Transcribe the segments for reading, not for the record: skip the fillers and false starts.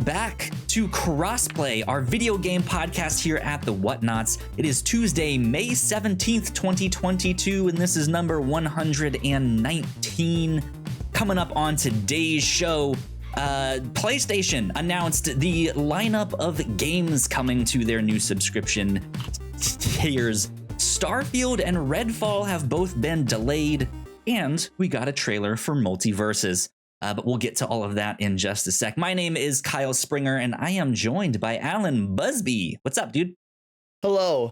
back to Crossplay, our video game podcast here at the Whatnauts. It is Tuesday, May 17th, 2022, and this is number 119. Coming up on today's show, PlayStation announced the lineup of games coming to their new subscription tiers. Starfield and Redfall have both been delayed, and we got a trailer for Multiverses. But we'll get to all of that in just a sec. My name is Kyle Springer, and I am joined by Alan Busby. What's up, dude? Hello.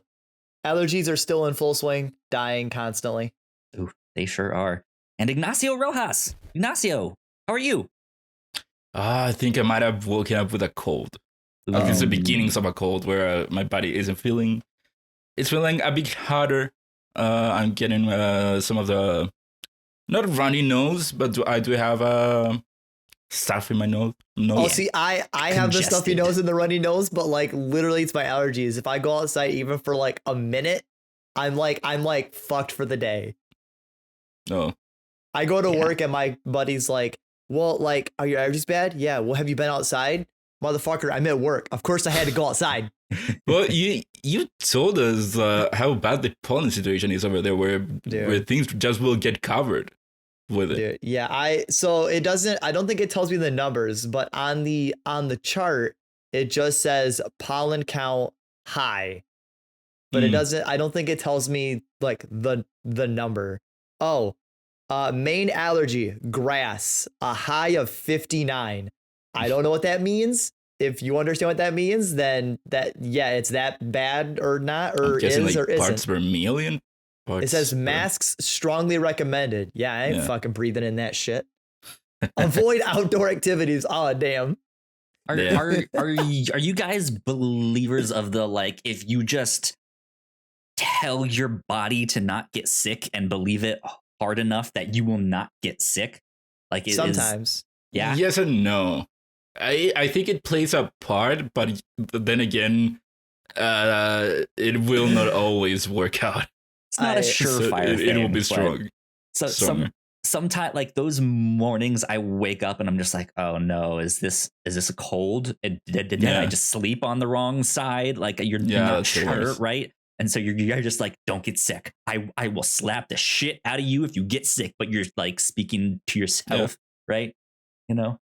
Allergies are still in full swing, dying constantly. Ooh, they sure are. And Ignacio Rojas. Ignacio, how are you? I think I might have woken up with a cold. Like it's the beginnings of a cold where my body isn't feeling. It's feeling a bit harder. I'm getting some of the. Not runny nose, but I do have stuff in my nose. Oh, see, I have the stuffy nose and the runny nose, but like literally it's my allergies. If I go outside even for like a minute, I'm like fucked for the day. Oh. I go to work and my buddy's like, well, like, are your allergies bad? Yeah. Well, have you been outside? Motherfucker, I'm at work. Of course I had to go outside. Well, you told us how bad the pollen situation is over there, where things just will get covered with it. Dude, yeah, I don't think it tells me the numbers, but on the chart it just says pollen count high. But it doesn't, I don't think it tells me like the number. Oh, main allergy, grass, a high of 59. I don't know what that means. If you understand what that means, then it's that bad or not, or is like or isn't. Parts per million. It says masks strongly recommended. Yeah, I ain't fucking breathing in that shit. Avoid outdoor activities. Oh, damn. Are you guys believers of the, like, if you just tell your body to not get sick and believe it hard enough that you will not get sick? Like, sometimes. Yeah. Yes and no. I think it plays a part, but then again, it will not always work out. It's not a surefire thing. It will be strong. So sometimes, like those mornings, I wake up and I'm just like, oh no, is this a cold? Did I just sleep on the wrong side? Like you're not sure, right? And so you're just like, don't get sick. I will slap the shit out of you if you get sick. But you're like speaking to yourself, right? You know.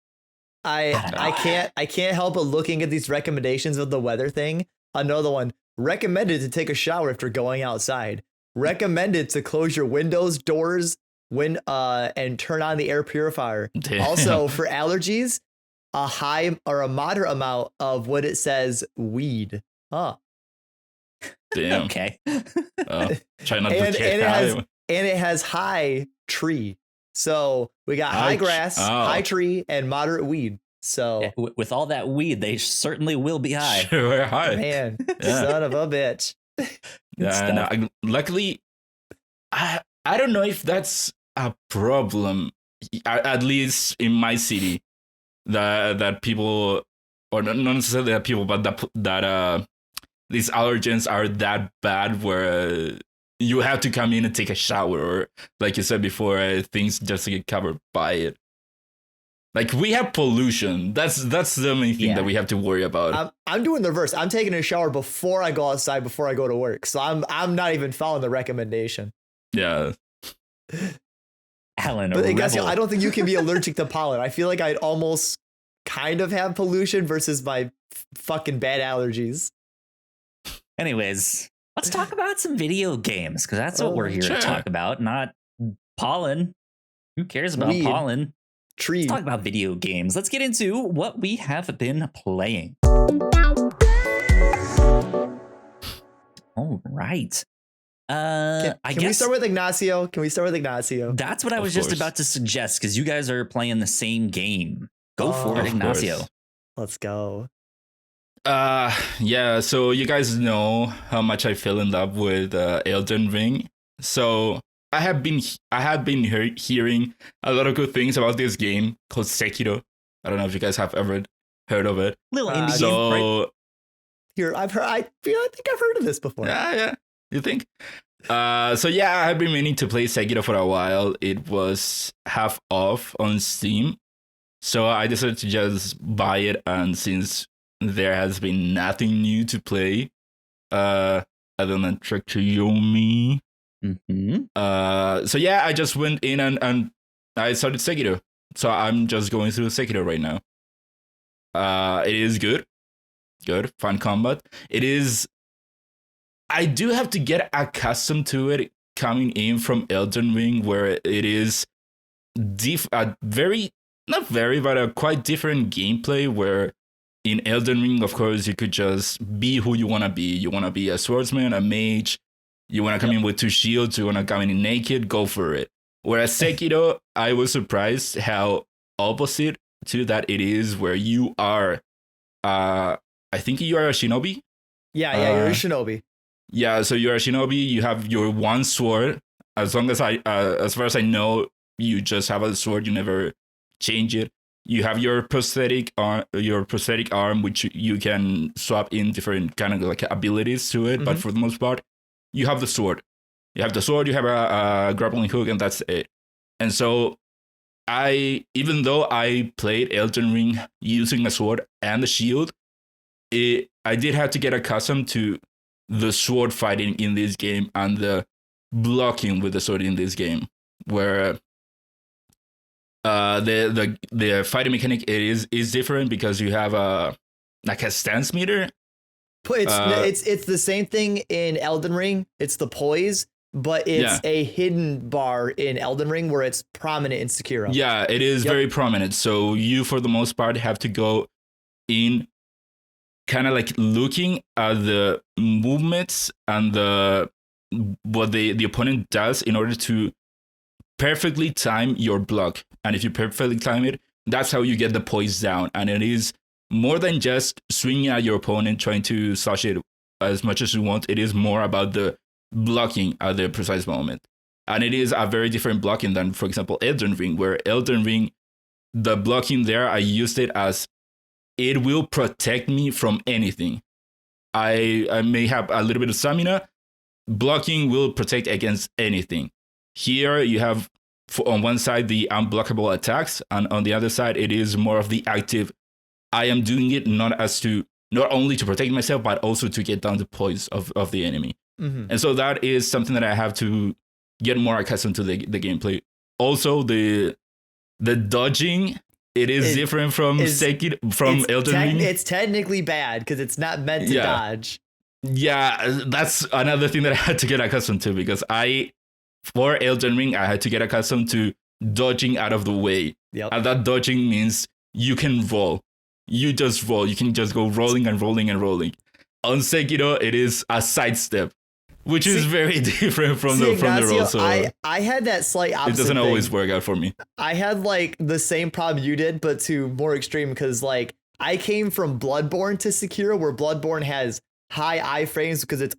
I can't help but looking at these recommendations of the weather thing. Another one, recommended to take a shower after going outside. Recommended to close your windows, doors, and turn on the air purifier. Damn. Also, for allergies, a high or a moderate amount of what it says weed. Huh. Damn. Okay. Try not to get high. And it has high tree. So we got high grass, high tree, and moderate weed. So with all that weed, they certainly will be high. Sure, high. Man, son of a bitch. Yeah, no, luckily, I don't know if that's a problem. At least in my city, that people, or not necessarily that people, but that these allergens are that bad where you have to come in and take a shower, or like you said before, things just get covered by it. Like we have pollution. That's the main thing that we have to worry about. I'm doing the reverse. I'm taking a shower before I go outside, before I go to work. So I'm not even following the recommendation. Yeah. Alan, but I guess I don't think you can be allergic to pollen. I feel like I'd almost kind of have pollution versus my fucking bad allergies. Anyways, let's talk about some video games, because that's what we're here to talk about, not pollen. Who cares about pollen? Tree. Let's talk about video games. Let's get into what we have been playing. All right. Can we start with Ignacio? That's what I was just about to suggest, because you guys are playing the same game. Go for it, Ignacio. Let's go. Yeah, so you guys know how much I fell in love with Elden Ring. So I have been hearing a lot of good things about this game called Sekiro. I don't know if you guys have ever heard of it. Little indie game, right? Here, I think I've heard of this before. Yeah. You think? So yeah, I have been meaning to play Sekiro for a while. It was half off on Steam. So I decided to just buy it, and since there has been nothing new to play, other than Trekyomi, so yeah, I just went in and I started Sekiro. So I'm just going through Sekiro right now. It is good, fun combat. It is. I do have to get accustomed to it coming in from Elden Ring, where it is but a quite different gameplay. Where in Elden Ring, of course, you could just be who you want to be. You want to be a swordsman, a mage. You want to come in with 2 shields. You want to come in naked. Go for it. Whereas Sekiro, I was surprised how opposite to that it is, where you are. I think you are a shinobi. Yeah, you're a shinobi. Yeah, so you're a shinobi. You have your one sword. As far as I know, you just have a sword. You never change it. You have your prosthetic arm, which you can swap in different kind of like abilities to it. But for the most part, you have the sword. You have a grappling hook, and that's it. And so even though I played Elden Ring using a sword and a shield, I did have to get accustomed to the sword fighting in this game and the blocking with the sword in this game, where the fighting mechanic is different because you have a stance meter. It's the same thing in Elden Ring. It's the poise, but it's a hidden bar in Elden Ring where it's prominent in Sekiro. Yeah, it is very prominent. So you, for the most part, have to go in kind of like looking at the movements and what the opponent does in order to perfectly time your block. And if you perfectly time it, that's how you get the poise down. And it is more than just swinging at your opponent, trying to slash it as much as you want. It is more about the blocking at the precise moment. And it is a very different blocking than, for example, Elden Ring, where Elden Ring, the blocking there, I used it as it will protect me from anything. I may have a little bit of stamina. Blocking will protect against anything. Here you have on one side the unblockable attacks, and on the other side it is more of the active. I am doing it not only to protect myself, but also to get down the poise of the enemy. And so that is something that I have to get more accustomed to the gameplay. Also, the dodging, it is different from Elden Ring. It's technically bad because it's not meant to dodge. Yeah, that's another thing that I had to get accustomed to, because for Elden Ring, I had to get accustomed to dodging out of the way. And that dodging means you can roll. You just roll. You can just go rolling and rolling and rolling. On Sekiro, it is a sidestep, which is very different from the roll. So I had that slight opposite. It doesn't always work out for me. I had like the same problem you did, but to more extreme, because like I came from Bloodborne to Sekiro, where Bloodborne has high iframes because it's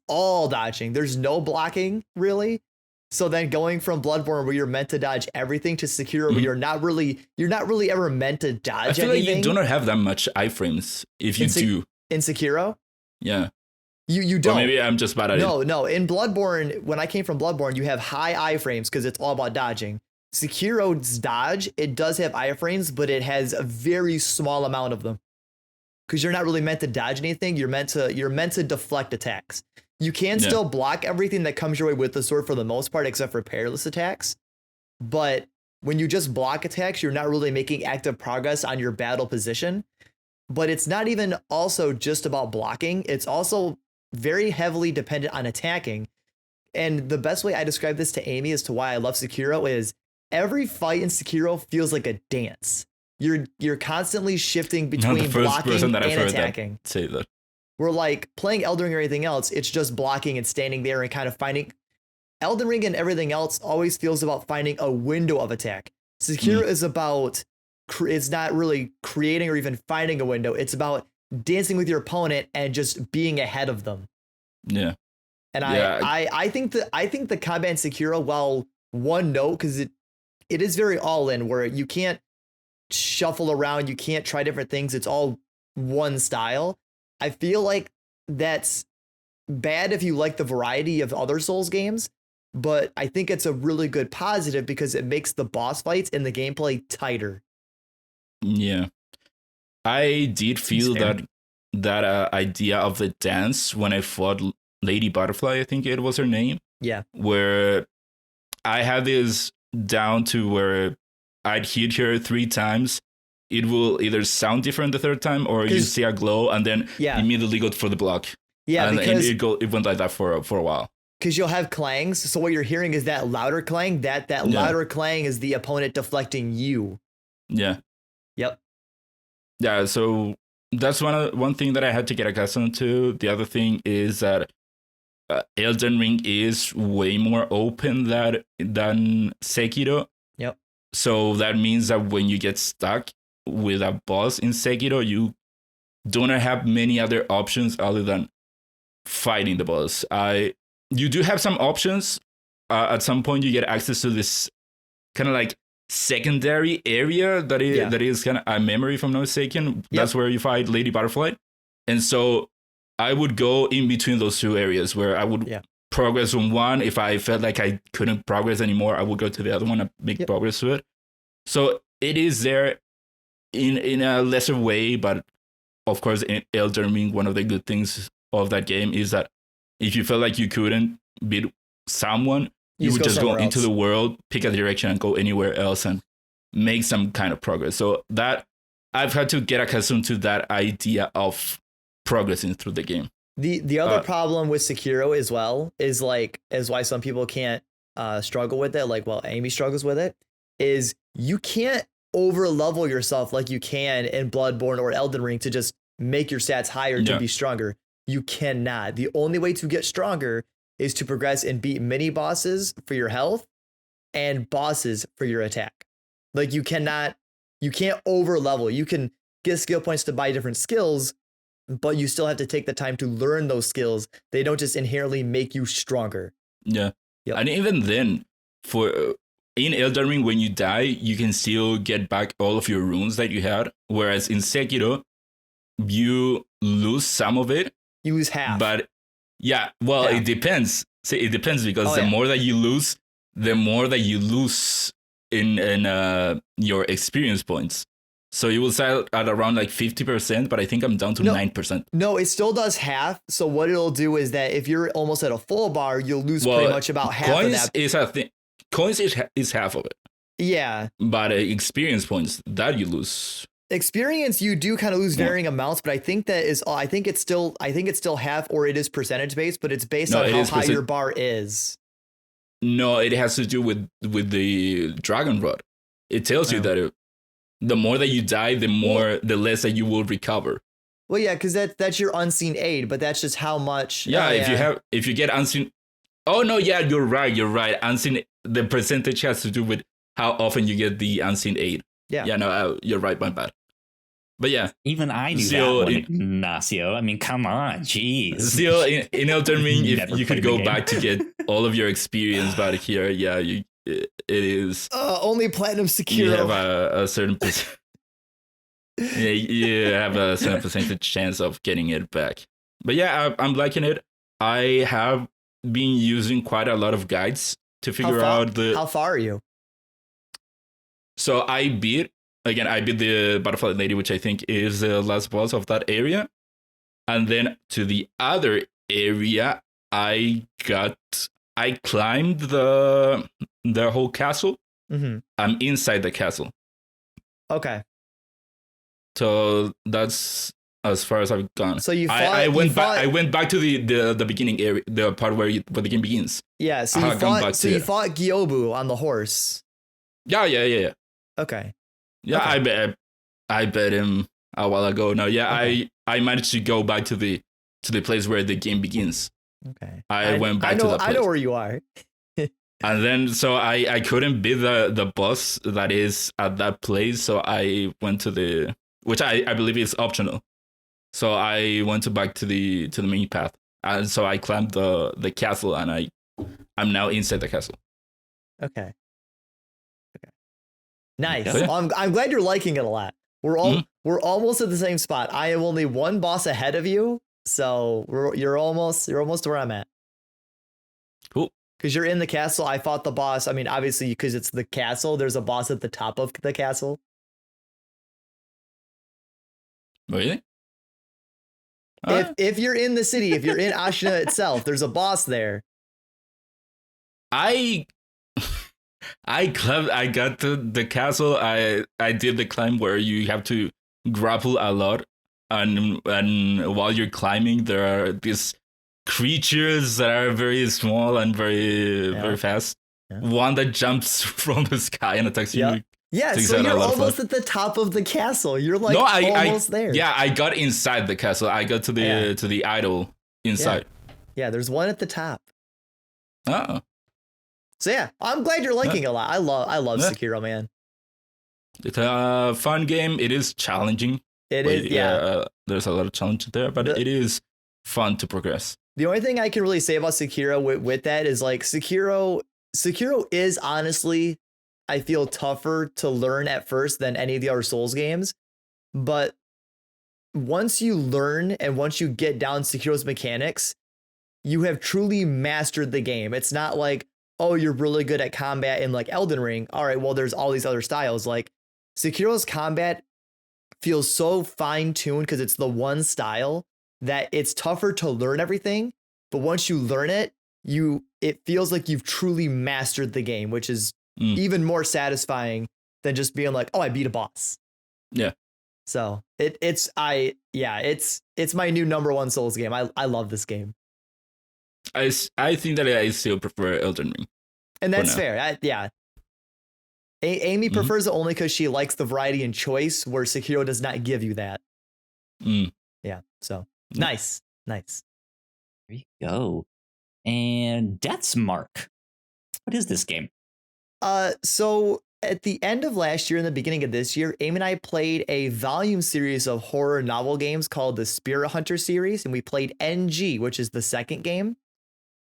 all dodging. There's no blocking really. So then going from Bloodborne, where you're meant to dodge everything, to Sekiro, where you're not really ever meant to dodge. I feel anything. Like you do not have that much iframes. If you do in Sekiro, yeah. You don't. Or maybe I'm just bad at it. No. In Bloodborne, when I came from Bloodborne, you have high iframes because it's all about dodging. Sekiro's dodge, it does have iframes, but it has a very small amount of them. Because you're not really meant to dodge anything. You're meant to deflect attacks. You can still block everything that comes your way with the sword for the most part, except for perilous attacks. But when you just block attacks, you're not really making active progress on your battle position. But it's not even also just about blocking. It's also very heavily dependent on attacking. And the best way I describe this to Amy as to why I love Sekiro is every fight in Sekiro feels like a dance. You're constantly shifting between blocking and attacking. Say that. We're like playing Elden Ring or anything else. It's just blocking and standing there and kind of finding. Elden Ring and everything else always feels about finding a window of attack. Sekiro is about. It's not really creating or even finding a window. It's about dancing with your opponent and just being ahead of them. Yeah. And I think the combat in Sekiro, while one note, because it is very all in, where you can't shuffle around, you can't try different things. It's all one style. I feel like that's bad if you like the variety of other Souls games, but I think it's a really good positive because it makes the boss fights and the gameplay tighter. Yeah, I did feel fair. that idea of the dance when I fought Lady Butterfly. I think it was her name. Yeah. Where I had this down to where I'd hit her 3 times. It will either sound different the third time, or you see a glow, and then immediately go for the block. Yeah, and because it went like that for a while. Because you'll have clangs. So what you're hearing is that louder clang. That louder clang is the opponent deflecting you. Yeah. Yep. Yeah. So that's one thing that I had to get accustomed to. The other thing is that Elden Ring is way more open than Sekiro. Yep. So that means that when you get stuck with a boss in Sekiro, you don't have many other options other than fighting the boss. You do have some options. At some point, you get access to this kind of like secondary area that is kind of a memory, if I'm not mistaken. That's where you fight Lady Butterfly. And so I would go in between those two areas where I would progress on one. If I felt like I couldn't progress anymore, I would go to the other one and make progress to it. So it is there in a lesser way, but of course, in Elden Ring, one of the good things of that game is that if you felt like you couldn't beat someone, you would just go into the world, pick a direction, and go anywhere else and make some kind of progress. So that I've had to get accustomed to that idea of progressing through the game. The other problem with Sekiro as well is why some people can't struggle with it. Like, well, Amy struggles with it. Is you can't over level yourself like you can in Bloodborne or Elden Ring to just make your stats higher to be stronger. You cannot. The only way to get stronger is to progress and beat mini bosses for your health and bosses for your attack. Like you can't over level. You can get skill points to buy different skills, but you still have to take the time to learn those skills. They don't just inherently make you stronger. Yeah. Yep. And even then, in Elden Ring, when you die, you can still get back all of your runes that you had. Whereas in Sekiro, you lose some of it. You lose half. But it depends. See, it depends because the more that you lose, the more that you lose in your experience points. So you will start at around like 50%, but I think I'm down to 9%. No, it still does half. So what it'll do is that if you're almost at a full bar, you'll lose pretty much about half of that. Is a thing. Coins is half of it. Yeah. But experience points, that you lose. Experience, you do kind of lose varying amounts, but I think it's still half, or it is percentage based, but it's based on how high your bar is. No, it has to do with the Dragon Rod. It tells you that the more that you die, the less that you will recover. Well, yeah, because that's your unseen aid, but that's just how much. Yeah, if you get unseen. Oh no, yeah, you're right. Unseen, the percentage has to do with how often you get the unseen aid. Yeah, no, you're right, my bad. But yeah, even I knew that one, Ignacio. I mean, come on, jeez. Still, in Elden Ring, if you could go back to get all of your experience, but here, it is only platinum Sekiro. You have a certain you have a certain percentage chance of getting it back. But yeah, I'm liking it. I have been using quite a lot of guides to figure out how far are you? So I beat the Butterfly Lady, which I think is the last boss of that area. And then to the other area, I climbed the whole castle. Mm-hmm. I'm inside the castle. Okay. So that's as far as I've gone. So you fought, I went back to the beginning area, the part where the game begins. Yeah, so you fought Gyobu on the horse. Yeah. Okay. Yeah, okay. I bet him a while ago. No, yeah, okay. I managed to go back to the place where the game begins. Okay. I went back to that place. I know where you are. And then so I couldn't beat the boss that is at that place, so I went to which I believe is optional. So I went back to the main path. And so I climbed the castle, and I'm now inside the castle. Okay. Nice. Yeah. Well, I'm glad you're liking it a lot. We're almost at the same spot. I am only one boss ahead of you, so you're almost where I'm at. Cool. Because you're in the castle. I fought the boss. I mean, obviously, because it's the castle, there's a boss at the top of the castle. Really? If you're in the city, if you're in Ashina itself, there's a boss there. I got to the castle. I did the climb where you have to grapple a lot, and while you're climbing, there are these creatures that are very small and very fast. Yeah. One that jumps from the sky and attacks you. Yeah, so you're almost at the top of the castle. You're like almost there. Yeah, I got inside the castle. I got to the idol inside. Yeah, there's one at the top. Oh. So yeah, I'm glad you're liking it a lot. I love Sekiro, man. It's a fun game. It is challenging. It is, yeah. There's a lot of challenge there, but it is fun to progress. The only thing I can really say about Sekiro with that is like Sekiro is honestly, I feel, tougher to learn at first than any of the other Souls games. But once you learn and once you get down Sekiro's mechanics, you have truly mastered the game. It's not like, oh, you're really good at combat in like Elden Ring. All right, well, there's all these other styles. Like Sekiro's combat feels so fine-tuned because it's the one style that it's tougher to learn everything. But once you learn it, it feels like you've truly mastered the game, which is even more satisfying than just being like, oh, I beat a boss. Yeah. So it's my new #1 Souls game. I love this game. I think that I still prefer Elden Ring. And that's fair. Amy prefers it only because she likes the variety and choice, where Sekiro does not give you that. Yeah. So nice. There you go. And Death's Mark. What is this game? So at the end of last year and the beginning of this year, Amy and I played a volume series of horror novel games called the Spirit Hunter series, and we played NG, which is the second game.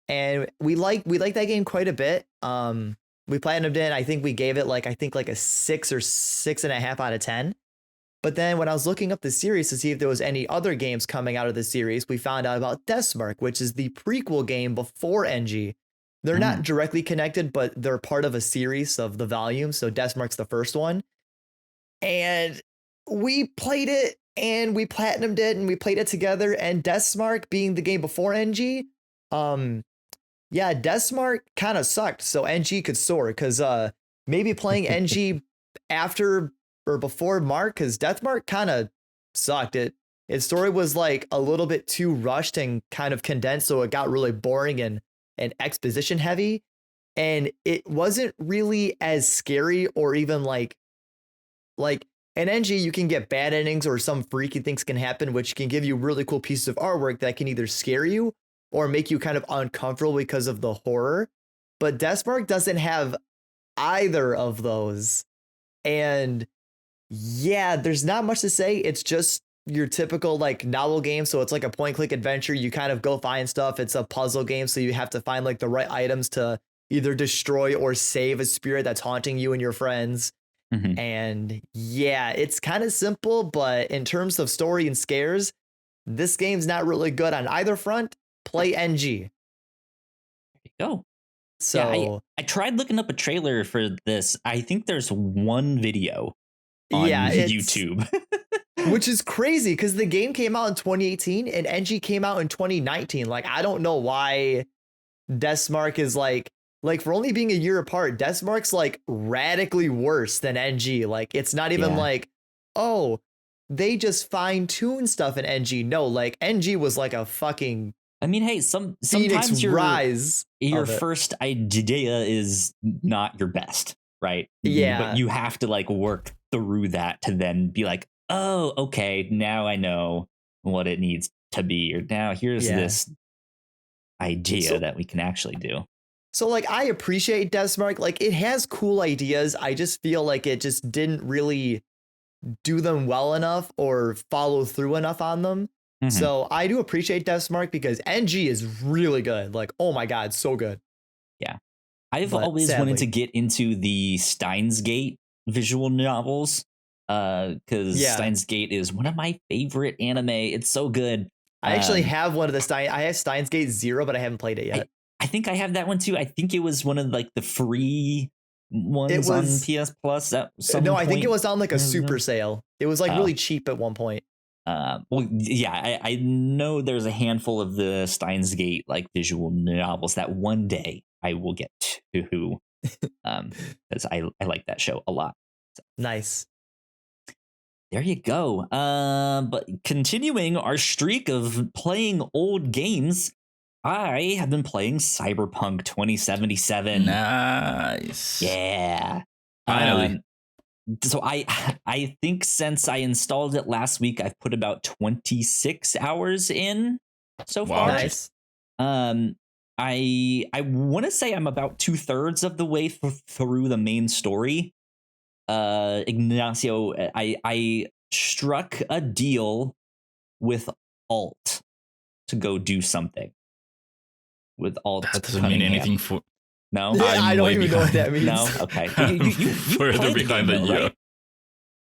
And we like that game quite a bit. We platinumed it. I think we gave it like a 6 or 6.5 out of 10. But then when I was looking up the series to see if there was any other games coming out of the series, we found out about Death's Mark, which is the prequel game before NG. They're not directly connected, but they're part of a series of the volumes. So Death's Mark's the first one. And we played it and we platinumed it and we played it together. And Death's Mark being the game before NG, Death's Mark kind of sucked. So NG could soar because maybe playing NG after or before Mark, because Death Mark kind of sucked. Its story was like a little bit too rushed and kind of condensed, so it got really boring and exposition heavy, and it wasn't really as scary or even like in NG you can get bad endings or some freaky things can happen, which can give you really cool pieces of artwork that can either scare you or make you kind of uncomfortable because of the horror. But Death Mark doesn't have either of those, and yeah, there's not much to say. It's just your typical like novel game. So it's like a point click adventure. You kind of go find stuff. It's a puzzle game. So you have to find like the right items to either destroy or save a spirit that's haunting you and your friends. And yeah, it's kind of simple, but in terms of story and scares, this game's not really good on either front. Play NG. There you go. So yeah, I tried looking up a trailer for this. I think there's one video on YouTube. Which is crazy because the game came out in 2018 and NG came out in 2019. Like, I don't know why Death's Mark is like for only being a year apart, Death's Mark's like radically worse than NG. Like, it's not even like, oh, they just fine-tune stuff in NG. No, like NG was like a fucking I mean, hey, sometimes your first first idea is not your best, right? Yeah. But you have to like work through that to then be like, oh, okay, now I know what it needs to be, or now here's this idea that we can actually do. So like, I appreciate Death's Mark. Like, it has cool ideas. I just feel like it just didn't really do them well enough or follow through enough on them. So I do appreciate Death's Mark because NG is really good. Like, oh my God, so good. Yeah. I've always wanted to get into the Steins Gate visual novels because Steins Gate is one of my favorite anime. It's so good. I actually have one of the I have Steins Gate 0, but I haven't played it yet. I think I have that one too. I think it was one of like the free ones on PS Plus. No, I think it was on like a super sale. It was like really cheap at one point. Well, yeah, I know there's a handful of the Steins Gate like visual novels that one day I will get to, because I like that show a lot. So. Nice. There you go. But continuing our streak of playing old games, I have been playing Cyberpunk 2077. Nice. Yeah. Finally. So I think since I installed it last week, I've put about 26 hours in so far. Nice. I want to say I'm about 2/3 of the way through the main story. Ignacio, I struck a deal with Alt to go do something. With Alt, that doesn't mean anything for. No, I don't even know what that means. No, okay. You Further behind than you. Right?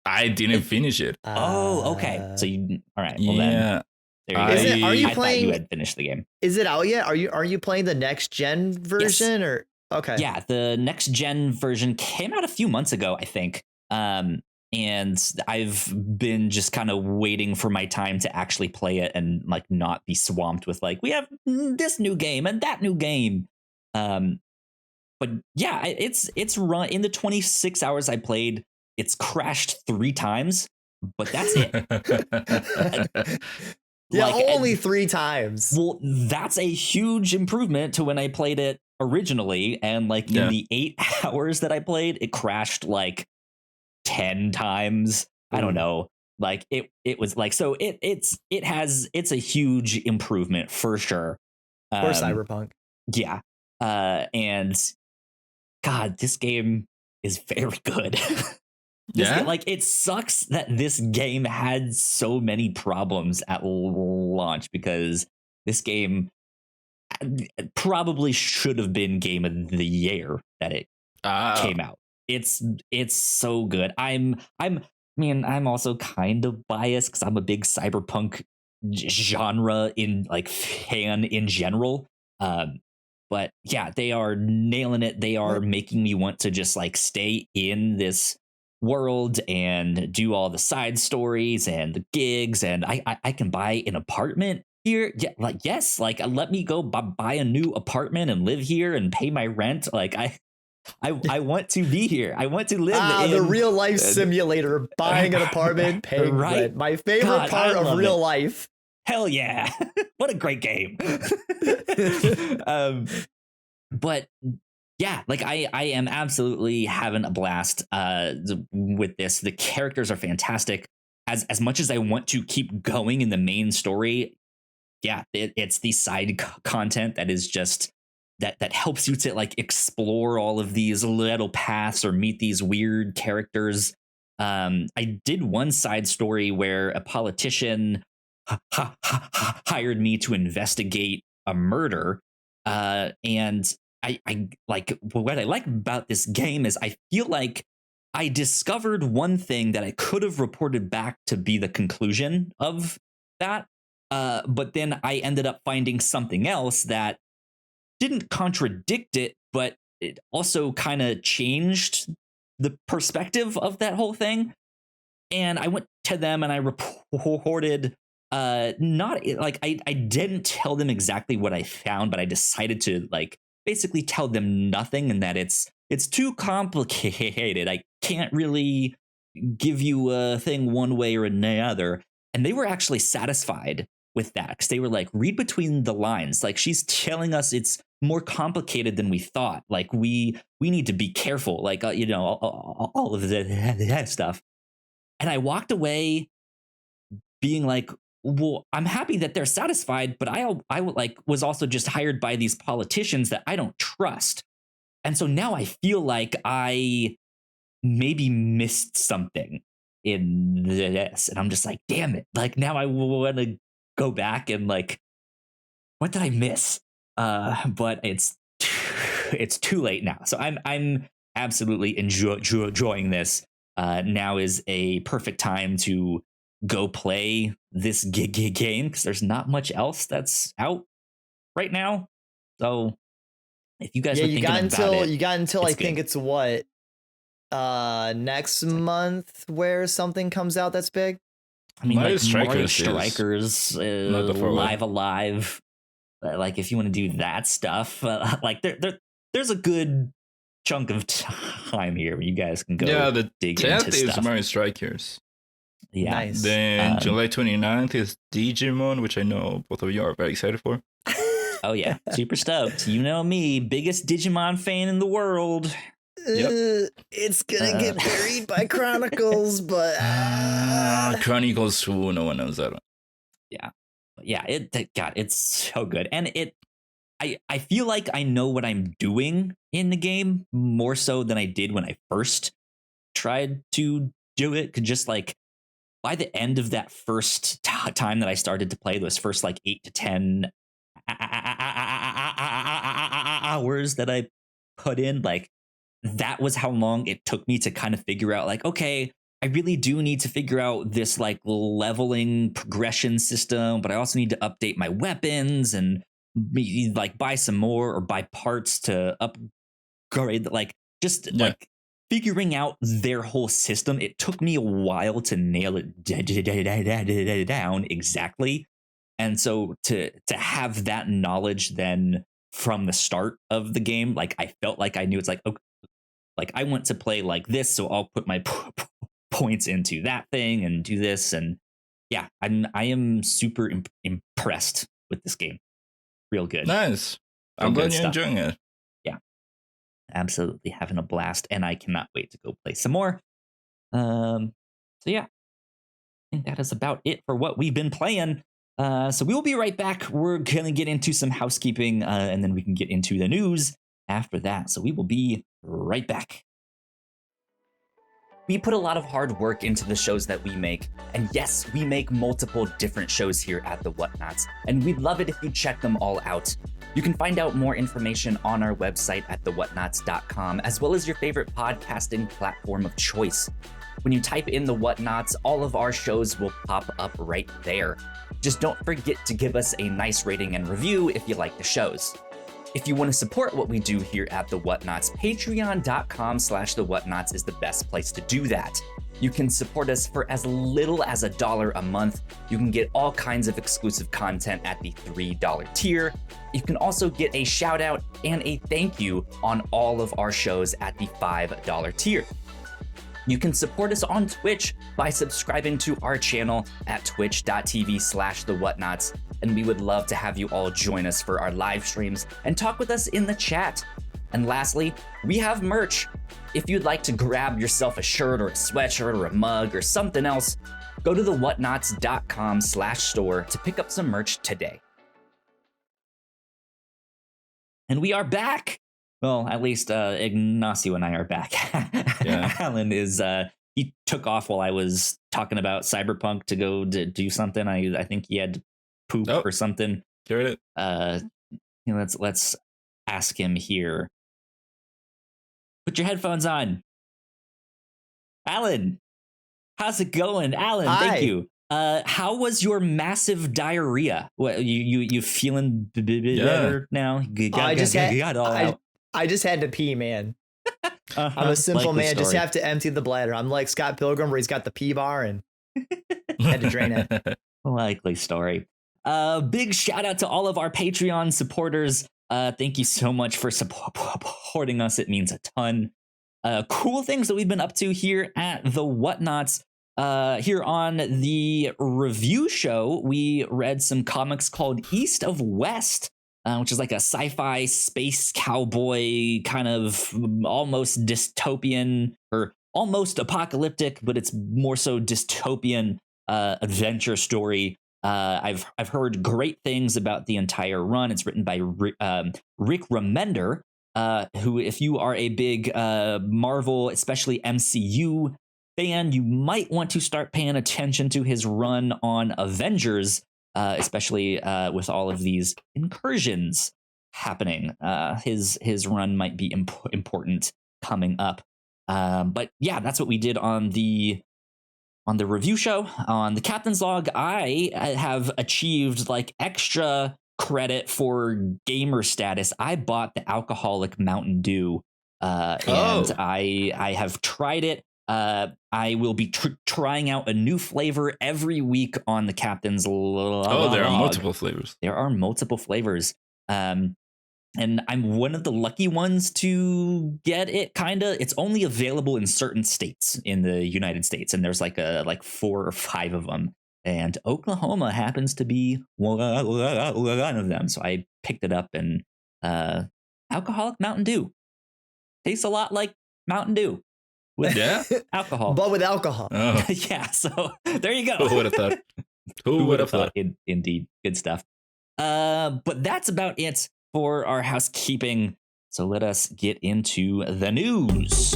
I didn't finish it. Oh, okay. So you, all right. Well, yeah. Then, are you I playing? Thought you had finished the game. Is it out yet? Are you playing the next gen version or? Okay. Yeah, the next gen version came out a few months ago, I think. And I've been just kind of waiting for my time to actually play it and like not be swamped with like we have this new game and that new game. But yeah, it's run in the 26 hours I played. It's crashed 3 times, but that's it. Yeah, like, only 3 times. Well, that's a huge improvement to when I played it originally. And like in the 8 hours that I played, it crashed like 10 times. I don't know. Like it was like, so it's a huge improvement for sure. For Cyberpunk. Yeah. And God, this game is very good. Like it sucks that this game had so many problems at launch because this game probably should have been game of the year that it came out. It's so good. I'm also kind of biased because I'm a big cyberpunk genre in like fan in general. But yeah, they are nailing it. They are making me want to just like stay in this world and do all the side stories and the gigs, and I can buy an apartment here. Yeah, like yes, like let me go buy a new apartment and live here and pay my rent. Like I want to be here. I want to live in the real life simulator, buying an apartment, paying rent. My favorite part of real life. Hell yeah. What a great game. But yeah, like I am absolutely having a blast with this. The characters are fantastic. As much as I want to keep going in the main story, yeah, it's the side content that is just that helps you to like explore all of these little paths or meet these weird characters. I did one side story where a politician hired me to investigate a murder, and I like what I like about this game is I feel like I discovered one thing that I could have reported back to be the conclusion of that, but then I ended up finding something else that didn't contradict it, but it also kind of changed the perspective of that whole thing. And I went to them and I reported not like I didn't tell them exactly what I found, but I decided to like basically tell them nothing and that it's too complicated. I can't really give you a thing one way or another. And they were actually satisfied with that because they were like, read between the lines. Like she's telling us it's more complicated than we thought. Like we need to be careful. Like all of that stuff. And I walked away being like, well, I'm happy that they're satisfied, but I like was also just hired by these politicians that I don't trust. And so now I feel like I maybe missed something in this. And I'm just like, damn it. Like now I want to go back and like, what did I miss? But it's too late now. So I'm absolutely enjoying this. Now is a perfect time to go play this game because there's not much else that's out right now. So if you guys are thinking about it, you got until I think it's what next month where something comes out that's big. I mean, Mario like Mario Strikers Strikers, not the forward. Live Alive. Like if you want to do that stuff, like there's a good chunk of time here where you guys can go. Yeah, the dig 10th into is stuff. Mario Strikers. Yeah. Nice. Then July 29th is Digimon, which I know both of you are very excited for. Oh yeah, super stoked. You know me, biggest Digimon fan in the world. Yep. It's gonna get buried by Chronicles, but Chronicles, ooh, no one knows that one. Yeah, it's so good. And I feel like I know what I'm doing in the game more so than I did when I first tried to do it. Cause just like by the end of that first time that I started to play, those first like 8 to 10 hours that I put in, like that was how long it took me to kind of figure out like, okay, I really do need to figure out this like leveling progression system, but I also need to update my weapons and like buy some more or buy parts to upgrade. Like just like figuring out their whole system. It took me a while to nail it down exactly. And so to have that knowledge then from the start of the game, like I felt like I knew it's like, okay, like I want to play like this, so I'll put my points into that thing and do this. And yeah, I am super impressed with this game. Real good. Nice. I'm glad you're enjoying it. Yeah, absolutely having a blast, and I cannot wait to go play some more. So yeah, I think that is about it for what we've been playing. So we will be right back. We're gonna get into some housekeeping, and then we can get into the news after that. So we will be right back. We put a lot of hard work into the shows that we make, and yes, we make multiple different shows here at the Whatnauts, and we'd love it if you check them all out. You can find out more information on our website at thewhatnauts.com, as well as your favorite podcasting platform of choice. When you type in the Whatnauts, all of our shows will pop up right there. Just don't forget to give us a nice rating and review if you like the shows. If you want to support what we do here at The Whatnauts, patreon.com/The Whatnauts is the best place to do that. You can support us for as little as $1 a month. You can get all kinds of exclusive content at the $3 tier. You can also get a shout out and a thank you on all of our shows at the $5 tier. You can support us on Twitch by subscribing to our channel at twitch.tv/The Whatnauts. And we would love to have you all join us for our live streams and talk with us in the chat. And lastly, we have merch. If you'd like to grab yourself a shirt or a sweatshirt or a mug or something else, go to thewhatnauts.com/store to pick up some merch today. And we are back. Well, at least Ignacio and I are back. Yeah. Alan is, he took off while I was talking about Cyberpunk to go to do something. I think he had to poop or something. Heard it. Let's ask him here. Put your headphones on. Alan, how's it going? Alan, Hi. Thank you. How was your massive diarrhea? What, you feeling better now? I just had to pee, man. I'm a simple man. Just have to empty the bladder. I'm like Scott Pilgrim, where he's got the pee bar and had to drain it. Likely story. Big shout out to all of our Patreon supporters. Thank you so much for supporting us. It means a ton. Cool things that we've been up to here at the Whatnauts. Here on the review show, we read some comics called East of West, which is like a sci-fi space cowboy kind of almost dystopian or almost apocalyptic, but it's more so dystopian adventure story. I've heard great things about the entire run. It's written by Rick Remender, who, if you are a big Marvel, especially MCU fan, you might want to start paying attention to his run on Avengers, especially with all of these incursions happening. His run might be important coming up. But yeah, that's what we did on the review show. On the Captain's Log, I have achieved like extra credit for gamer status. I bought the alcoholic Mountain Dew, and I have tried it. I will be trying out a new flavor every week on the Captain's Log. Oh, there are multiple flavors. There are multiple flavors. And I'm one of the lucky ones to get it. Kinda, it's only available in certain states in the United States, and there's like 4 or 5 of them. And Oklahoma happens to be one of them. So I picked it up, and alcoholic Mountain Dew tastes a lot like Mountain Dew with alcohol, but with alcohol. Oh. Yeah. So there you go. Who would have thought? Who would have thought? Indeed, good stuff. But that's about it for our housekeeping. So let us get into the news.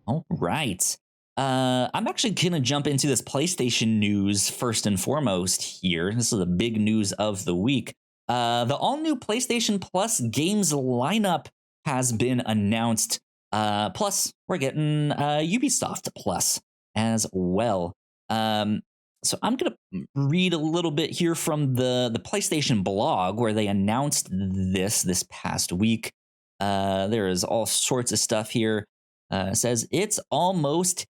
All right. I'm actually going to jump into this PlayStation news first and foremost here. This is the big news of the week. The all-new PlayStation Plus games lineup has been announced. Plus, we're getting Ubisoft Plus as well. So I'm going to read a little bit here from the PlayStation blog where they announced this past week. There is all sorts of stuff here. It says, it's almost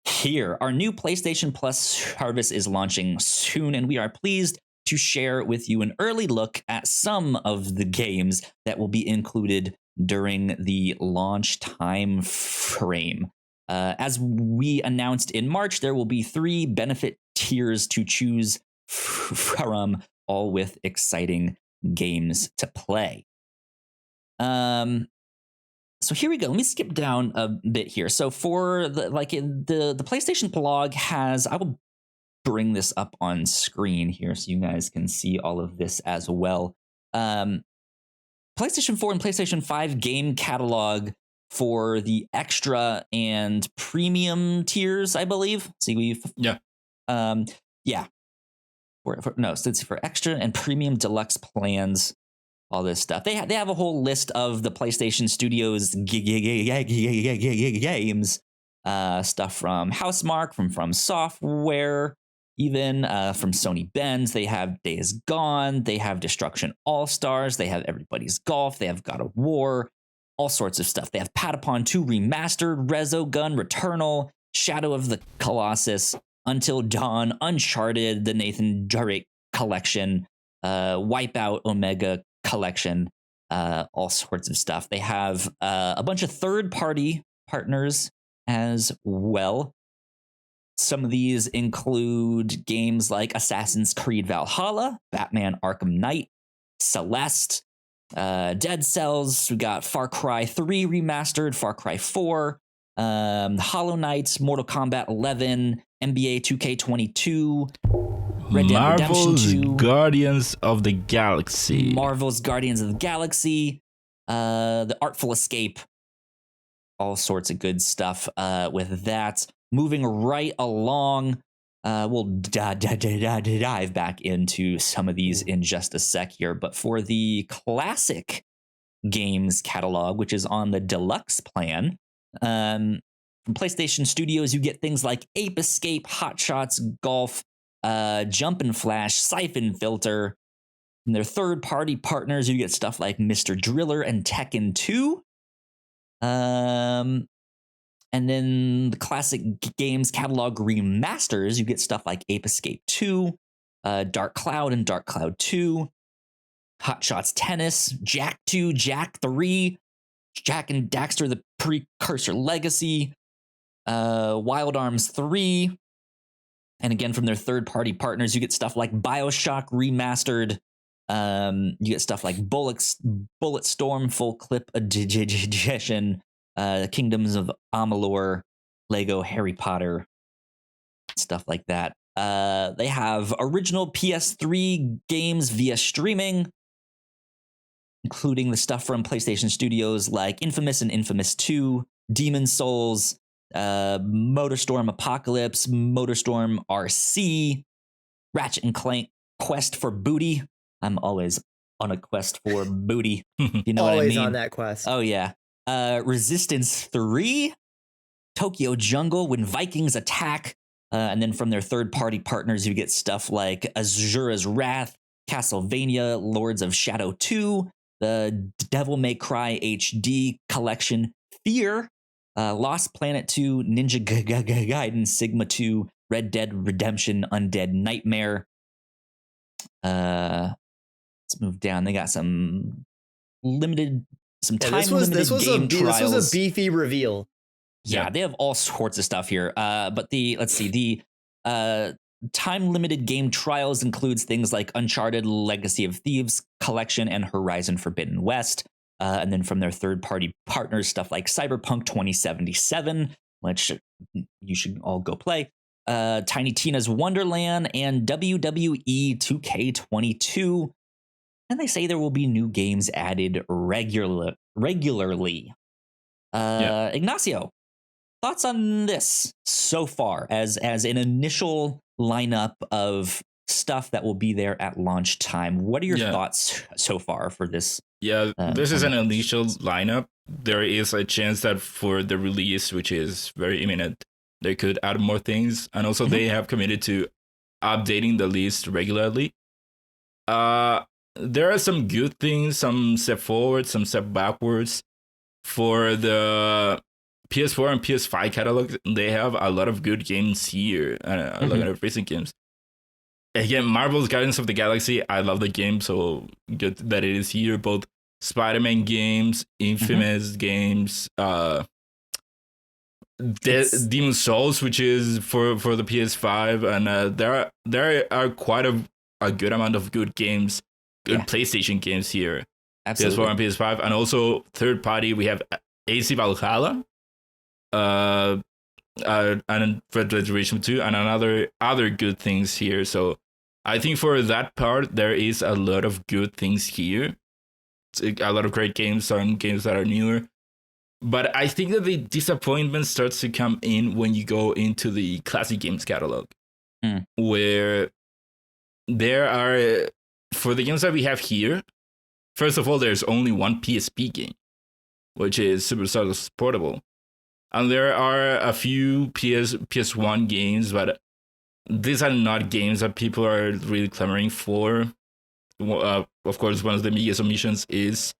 here. Our new PlayStation Plus service is launching soon, and we are pleased to share with you an early look at some of the games that will be included during the launch time frame. As we announced in March, there will be 3 benefit tiers to choose from, all with exciting games to play. So here we go. Let me skip down a bit here. So for the PlayStation blog has, I will bring this up on screen here so you guys can see all of this as well. PlayStation 4 and PlayStation 5 game catalog for the extra and premium tiers, I believe. See, so it's for extra and premium deluxe plans, all this stuff. They have a whole list of the PlayStation Studios games, stuff from Housemarque, from Software, even from Sony Benz. They have Days Gone, they have Destruction All-Stars, they have Everybody's Golf, they have God of War, all sorts of stuff. They have Patapon 2 Remastered, Resogun, Returnal, Shadow of the Colossus, Until Dawn, Uncharted, the Nathan Drake Collection, Wipeout Omega Collection, all sorts of stuff. They have a bunch of third-party partners as well. Some of these include games like Assassin's Creed Valhalla, Batman Arkham Knight, Celeste, Dead Cells. We got Far Cry 3 Remastered, Far Cry 4, Hollow Knight, Mortal Kombat 11, NBA 2K22, Red Dead Marvel's Redemption 2, Guardians of the Galaxy. Marvel's Guardians of the Galaxy, The Artful Escape, all sorts of good stuff with that. Moving right along, we'll dive back into some of these in just a sec here. But for the classic games catalog, which is on the deluxe plan, from PlayStation Studios, you get things like Ape Escape, Hot Shots Golf, Jump and Flash, Siphon Filter. From their third-party partners, you get stuff like Mr. Driller and Tekken 2. And then the classic games catalog remasters, you get stuff like Ape Escape 2, Dark Cloud and Dark Cloud 2, Hot Shots Tennis, Jak 2, Jak 3, Jak and Daxter the Precursor Legacy, Wild Arms 3. And again, from their third-party partners, you get stuff like BioShock Remastered. You get stuff like Bulletstorm Full Clip Edition, Kingdoms of Amalur, Lego Harry Potter, stuff like that. They have original PS3 games via streaming, including the stuff from PlayStation Studios like Infamous and Infamous 2, Demon's Souls, Motorstorm Apocalypse, Motorstorm RC, Ratchet and Clank Quest for Booty. I'm always on a quest for booty. You know what I mean? Always on that quest. Oh, yeah. Resistance 3, Tokyo Jungle, When Vikings Attack, and then from their third-party partners, you get stuff like Azura's Wrath, Castlevania, Lords of Shadow 2, the Devil May Cry HD collection, Fear, Lost Planet 2, Ninja Gaiden, Sigma 2, Red Dead Redemption, Undead Nightmare. Let's move down. They got some limited, some time-limited game trials. This was a beefy reveal. Yeah, they have all sorts of stuff here. But the time-limited game trials includes things like Uncharted Legacy of Thieves collection and Horizon Forbidden West. And then from their third-party partners, stuff like Cyberpunk 2077, which you should all go play. Tiny Tina's Wonderland and WWE 2K22. And they say there will be new games added regularly. Ignacio, thoughts on this so far as an initial lineup of stuff that will be there at launch time? What are your thoughts so far for this? Yeah, this is an initial lineup. There is a chance that for the release, which is very imminent, they could add more things. And also they have committed to updating the list regularly. There are some good things, some step forward, some step backwards. For the PS4 and PS5 catalog, they have a lot of good games here, a lot of recent games. Again, Marvel's Guardians of the Galaxy, I love the game, so good that it is here. Both Spider-Man games, Infamous games, Demon's Souls, which is for the PS5, and there are quite a good amount of good games, PlayStation games here. Absolutely. PS4 and PS5, and also third party we have AC Valhalla, and Red Dead Redemption 2, and other good things here. So I think for that part there is a lot of good things here. It's a lot of great games, some games that are newer. But I think that the disappointment starts to come in when you go into the classic games catalog, where there are, for the games that we have here, first of all, there's only one PSP game, which is Superstar Portable. And there are a few PS1 games, but these are not games that people are really clamoring for. Of course, one of the biggest omissions is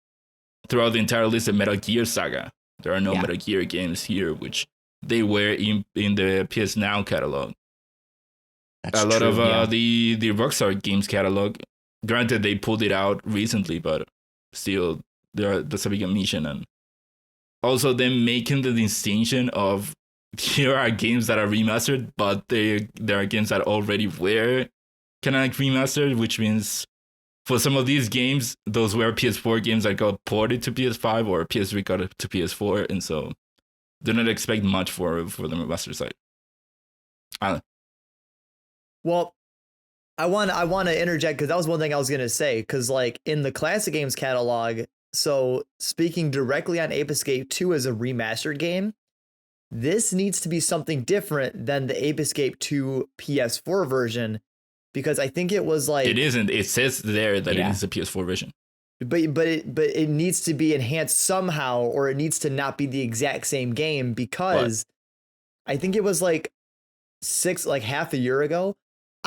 throughout the entire list of Metal Gear Saga. There are no Metal Gear games here, which they were in the PS Now catalog. That's a lot true, of the Rockstar Games catalog. Granted, they pulled it out recently, but still, that's a big omission. And also, them making the distinction of here are games that are remastered, but there are games that already were kind of like remastered, which means for some of these games, those were PS4 games that got ported to PS5 or PS3 got to PS4, and so do not expect much for the remaster side. Well, I want to interject because that was one thing I was gonna say. Because like in the classic games catalog, so speaking directly on Ape Escape 2 as a remastered game, this needs to be something different than the Ape Escape 2 PS4 version, because I think it was like it isn't. It says there that it is a PS4 version, but it needs to be enhanced somehow, or it needs to not be the exact same game, because I think it was like half a year ago.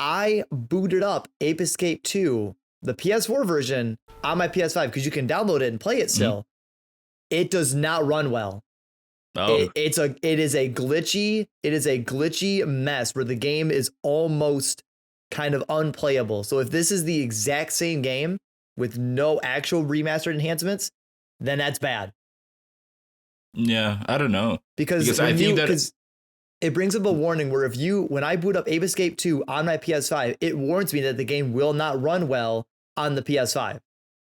I booted up Ape Escape 2, the PS4 version, on my PS5 because you can download it and play it still. It does not run well. Oh. It is a glitchy mess where the game is almost kind of unplayable. So if this is the exact same game with no actual remastered enhancements, then that's bad. Yeah, I don't know. Because I think that it brings up a warning where when I boot up Ape Escape 2 on my PS5, it warns me that the game will not run well on the PS5.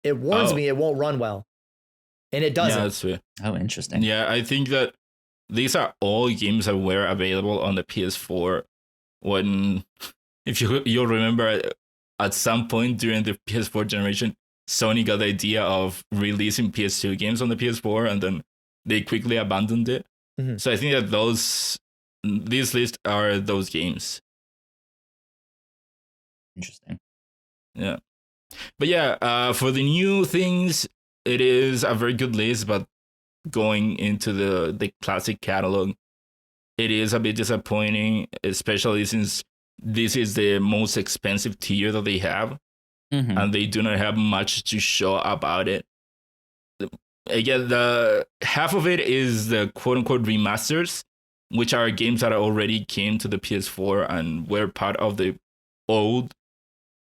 It warns me it won't run well. And it doesn't. Yeah, that's fair. Oh, interesting. Yeah, I think that these are all games that were available on the PS4 when, if you'll remember, at some point during the PS4 generation, Sony got the idea of releasing PS2 games on the PS4, and then they quickly abandoned it. Mm-hmm. So I think that these lists are those games. Interesting. Yeah. But yeah, for the new things, it is a very good list, but going into the classic catalog, it is a bit disappointing, especially since this is the most expensive tier that they have, and they do not have much to show about it. again, the half of it is the quote unquote remasters, which are games that already came to the PS4 and were part of the old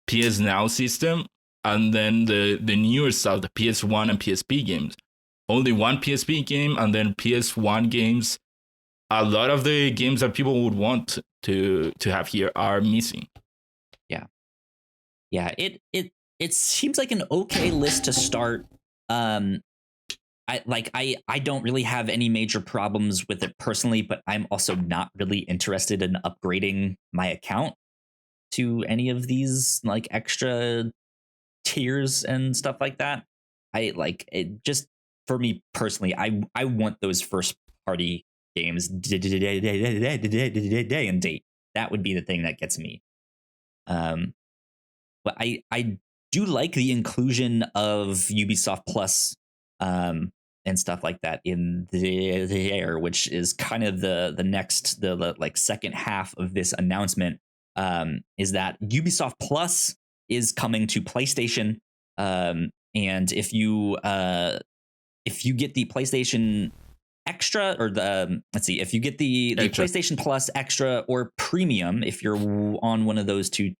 PS Now system. And then the newer stuff, the PS1 and PSP games. Only one PSP game, and then PS1 games. A lot of the games that people would want to have here are missing. Yeah, it seems like an okay list to start. I don't really have any major problems with it personally, but I'm also not really interested in upgrading my account to any of these like extra tiers and stuff like that. I like it just for me personally, I want those first party games day and date. That would be the thing that gets me. But I do like the inclusion of Ubisoft Plus and stuff like that in the air, which is kind of the next like second half of this announcement. Is that Ubisoft Plus is coming to PlayStation, and if you get the PlayStation Extra or the if you get the PlayStation Plus Extra or Premium, if you're on one of those two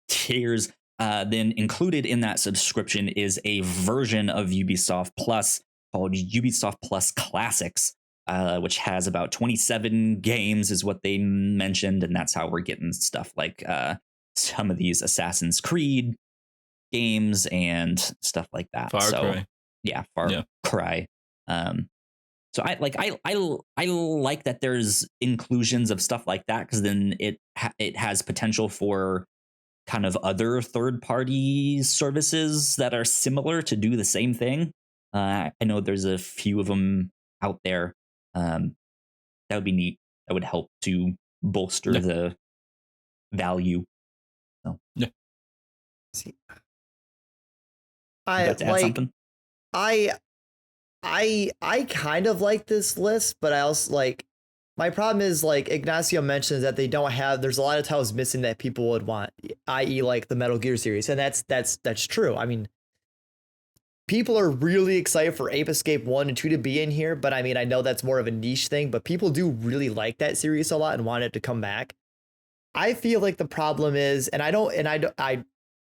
tiers, then included in that subscription is a version of Ubisoft Plus called Ubisoft Plus Classics, which has about 27 games is what they mentioned, and that's how we're getting stuff like some of these Assassin's Creed games and stuff like that. Far Cry. Yeah, Far Cry. So I like that there's inclusions of stuff like that, because then it has potential for kind of other third-party services that are similar to do the same thing. I know there's a few of them out there. That would be neat. That would help to bolster the value. So. Yeah. See, I like something. I kind of like this list, but I also like. My problem is, like Ignacio mentions, that they don't have. There's a lot of titles missing that people would want, i.e., like the Metal Gear series, and that's true. I mean, people are really excited for Ape Escape 1 and 2 to be in here, but I mean, I know that's more of a niche thing, but people do really like that series a lot and want it to come back. I feel like the problem is, I'm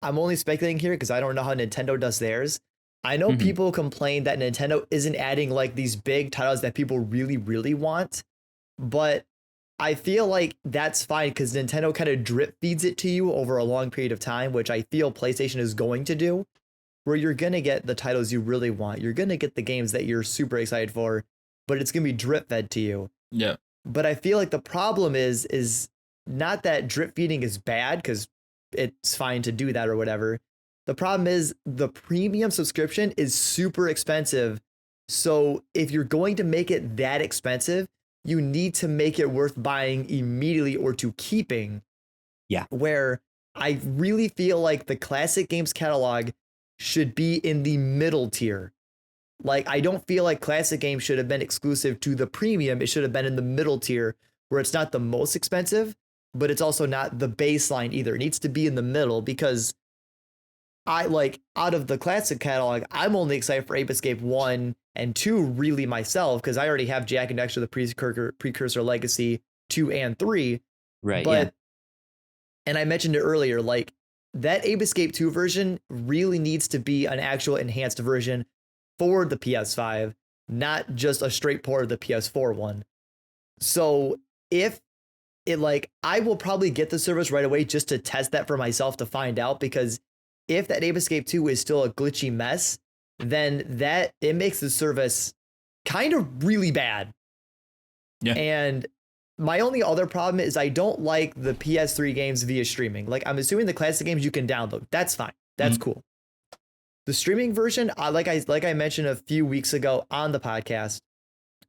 only speculating here because I don't know how Nintendo does theirs. I know people complain that Nintendo isn't adding like these big titles that people really, really want. But I feel like that's fine because Nintendo kind of drip feeds it to you over a long period of time, which I feel PlayStation is going to do, where you're going to get the titles you really want. You're going to get the games that you're super excited for, but it's going to be drip fed to you. Yeah. But I feel like the problem is not that drip feeding is bad, because it's fine to do that or whatever. The problem is the premium subscription is super expensive. So if you're going to make it that expensive, you need to make it worth buying immediately or to keeping. Yeah. Where I really feel like the classic games catalog should be in the middle tier. Like, I don't feel like classic games should have been exclusive to the premium. It should have been in the middle tier, where it's not the most expensive, but it's also not the baseline either. It needs to be in the middle, because I like, out of the classic catalog, I'm only excited for Ape Escape 1 and 2 really myself, because I already have Jak and Daxter the Precursor Legacy 2 and 3. Right. But, and I mentioned it earlier, like that Ape Escape 2 version really needs to be an actual enhanced version for the PS5, not just a straight port of the PS4 one. So if it, like, I will probably get the service right away just to test that for myself to find out, because if that Ape Escape 2 is still a glitchy mess, then that it makes the service kind of really bad. Yeah. And my only other problem is I don't like the PS3 games via streaming. Like, I'm assuming the classic games you can download. That's fine. That's cool. The streaming version, like I mentioned a few weeks ago on the podcast,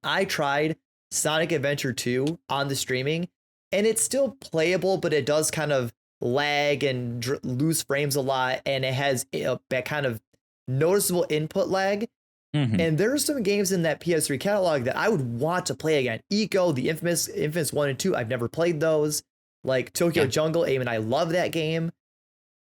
I tried Sonic Adventure 2 on the streaming, and it's still playable, but it does kind of lag and lose frames a lot, and it has that kind of noticeable input lag. And there are some games in that PS3 catalog that I would want to play again. Eco, the infamous 1 and 2, I've never played those. Like Tokyo Jungle, Aim, and I love that game,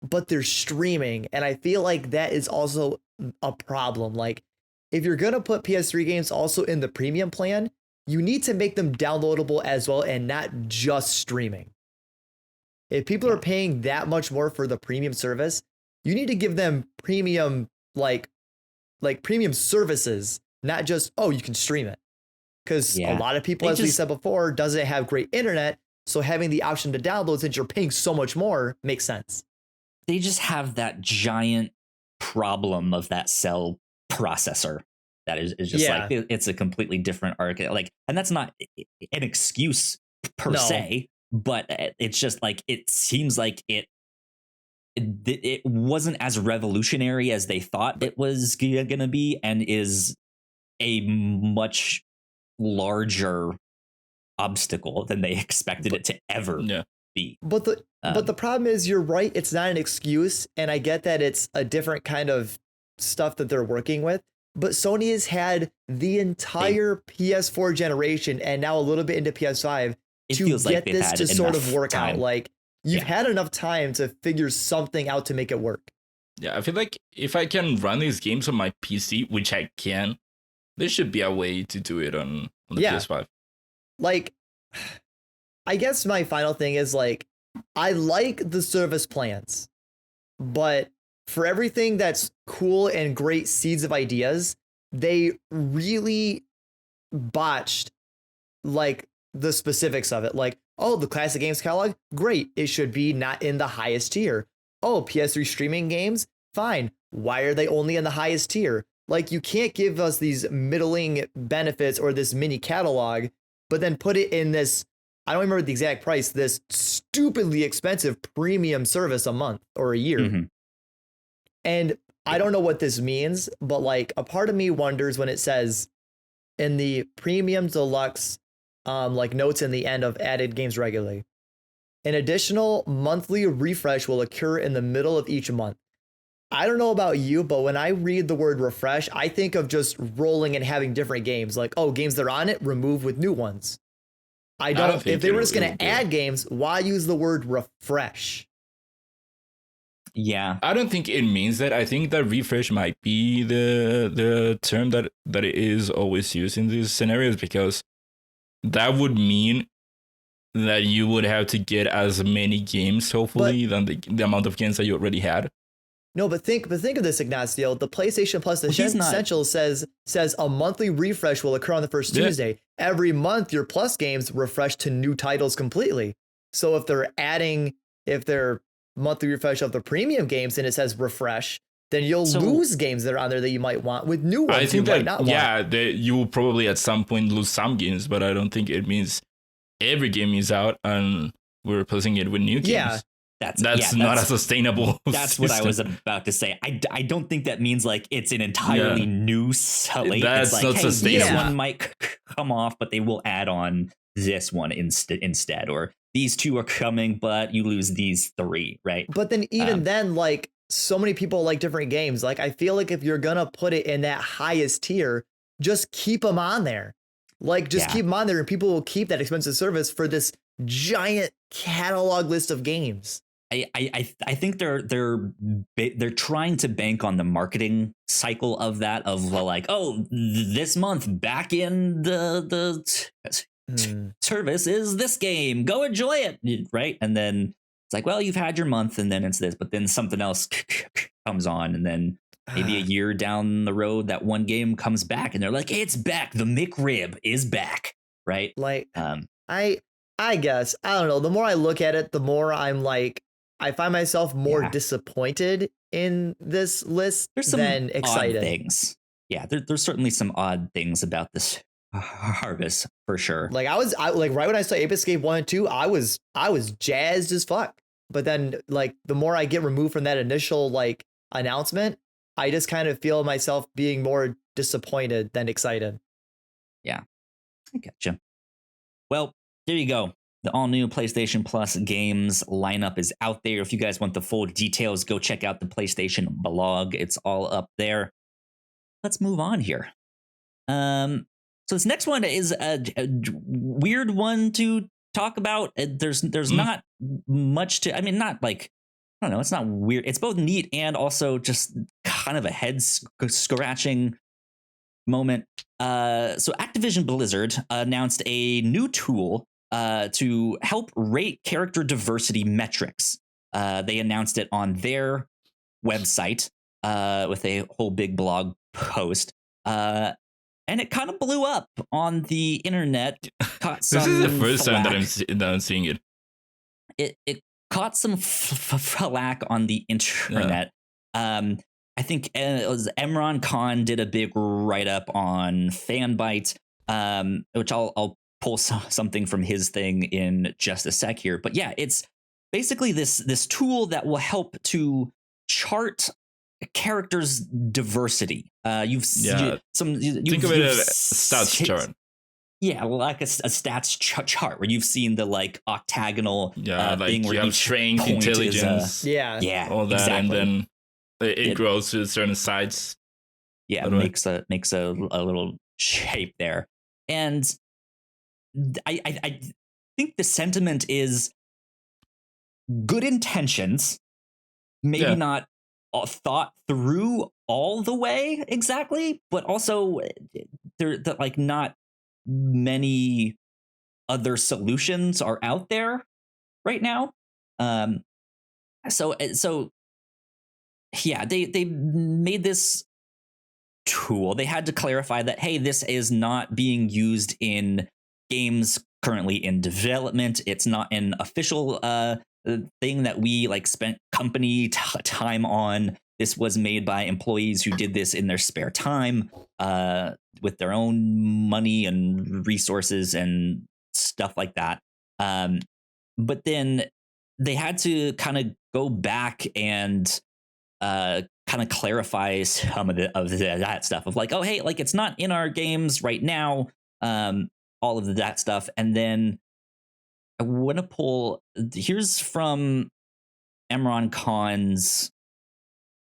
but they're streaming, and I feel like that is also a problem. Like, if you're gonna put PS3 games also in the premium plan, you need to make them downloadable as well and not just streaming. If people are paying that much more for the premium service, you need to give them premium like premium services, not just, oh, you can stream it. Because a lot of people, as we said before, doesn't have great internet. So having the option to download since you're paying so much more makes sense. They just have that giant problem of that cell processor that is just like it's a completely different architecture. Like, and that's not an excuse per se, but it's just like it seems like it wasn't as revolutionary as they thought it was gonna be, and is a much larger obstacle than they expected it to ever be. But the problem is, you're right, it's not an excuse, and I get that it's a different kind of stuff that they're working with, but Sony has had the entire PS4 generation and now a little bit into PS5 to get this to sort of work out. Like, you've had enough time to figure something out to make it work. Yeah, I feel like if I can run these games on my PC, which I can, there should be a way to do it on the PS5. Like, I guess my final thing is, like, I like the service plans, but for everything that's cool and great seeds of ideas, they really botched, like, the specifics of it. Like, oh, the classic games catalog, great. It should be not in the highest tier. Oh, PS3 streaming games, fine. Why are they only in the highest tier? Like, you can't give us these middling benefits or this mini catalog, but then put it in this, I don't remember the exact price, this stupidly expensive premium service a month or a year. Mm-hmm. And I don't know what this means, but like, a part of me wonders when it says in the premium deluxe, like notes in the end of added games regularly, an additional monthly refresh will occur in the middle of each month. I don't know about you, but when I read the word refresh, I think of just rolling and having different games. Like, oh, games that are on it, remove with new ones. I don't if they were just going to add games, why use the word refresh? Yeah. I don't think it means that. I think that refresh might be the term that it is always used in these scenarios, because that would mean that you would have to get as many games, hopefully, than the amount of games that you already had. No, but think of this, Ignacio. The PlayStation Plus Essentials says a monthly refresh will occur on the first Tuesday. Every month, your Plus games refresh to new titles completely. So if they're monthly refresh of the premium games and it says refresh, then you'll lose games that are on there that you might want with new ones. I think might not want. You will probably at some point lose some games, but I don't think it means every game is out and we're replacing it with new games. Yeah. That's not a sustainable That's system. what I was about to say. I don't think that means like it's an entirely new slate. That's it's like, not sustainable. This one might come off, but they will add on this one instead. Or these two are coming, but you lose these three, right? But then then, like, so many people like different games. Like, I feel like if you're going to put it in that highest tier, just keep them on there. Like, just keep them on there and people will keep that expensive service for this giant catalog list of games. I think they're trying to bank on the marketing cycle of that, of like, oh, this month back in the service is this game, go enjoy it, right? And then it's like, well, you've had your month and then it's this, but then something else comes on, and then maybe a year down the road that one game comes back and they're like, hey, it's back, the McRib is back, right? Like, I guess, I don't know, the more I look at it, the more I'm like, I find myself more disappointed in this list than excited. Odd things. Yeah, there's certainly some odd things about this harvest for sure. Like, I like right when I saw Ape Escape 1 and 2, I was jazzed as fuck. But then, like, the more I get removed from that initial like announcement, I just kind of feel myself being more disappointed than excited. Yeah, I gotcha. Well, there you go. The all-new PlayStation Plus games lineup is out there. If you guys want the full details, go check out the PlayStation blog. It's all up there. Let's move on here. So this next one is a weird one to talk about. There's not much to, I mean, not like don't know. It's not weird. It's both neat and also just kind of a head scratching moment. So Activision Blizzard announced a new tool to help rate character diversity metrics. They announced it on their website with a whole big blog post. And it kind of blew up on the internet. This is the first time that I'm seeing it. It caught some flack on the internet. Yeah. I think it was Emron Khan did a big write-up on Fanbyte, which I'll pull something from his thing in just a sec here. But yeah, it's basically this tool that will help to chart characters' diversity. Think of it as a stats chart. Yeah, like a stats chart where you've seen the like octagonal thing where you have strength, intelligence, all that, exactly. And then it grows to certain sides. Yeah, it makes a little shape there, and I think the sentiment is good intentions, maybe not thought through all the way exactly, but also they're like not many other solutions are out there right now. So yeah, they made this tool. They had to clarify that, hey, this is not being used in games currently in development. It's not an official thing that we like spent company time on. This was made by employees who did this in their spare time with their own money and resources and stuff like that. But then they had to kind of go back and kind of clarify some of that stuff of like, oh, hey, like it's not in our games right now, all of that stuff. And then I want to pull, here's from Emron Khan's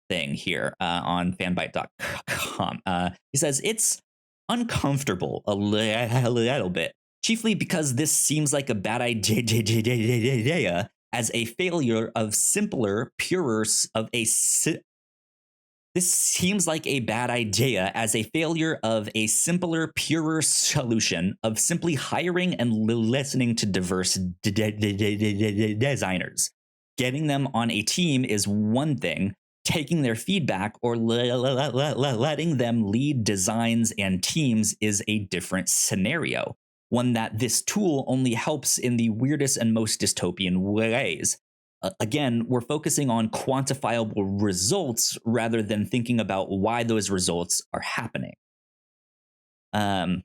thing here on fanbyte.com. He says it's uncomfortable a little bit, chiefly because this seems like a bad idea as a failure of simpler, purer of a this seems like a bad idea as a failure of a simpler, purer solution of simply hiring and listening to diverse designers. Getting them on a team is one thing. Taking their feedback or letting them lead designs and teams is a different scenario. One that this tool only helps in the weirdest and most dystopian ways. Again, we're focusing on quantifiable results rather than thinking about why those results are happening. I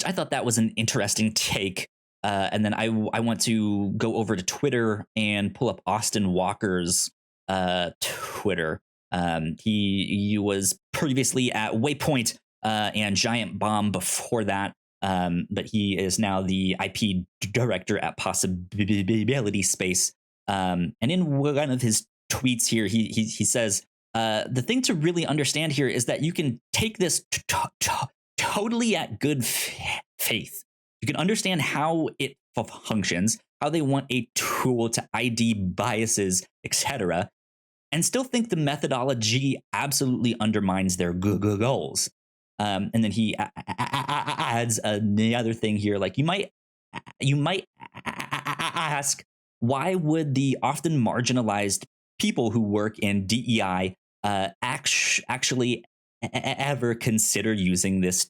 thought that was an interesting take. And then I want to go over to Twitter and pull up Austin Walker's Twitter. He was previously at Waypoint and Giant Bomb before that. But he is now the IP director at Possibility Space. And in one of his tweets here, he says, the thing to really understand here is that you can take this totally at good faith. You can understand how it functions, how they want a tool to ID biases, etc., and still think the methodology absolutely undermines their goals. And then he adds another thing here, like you might ask, why would the often marginalized people who work in DEI actually ever consider using this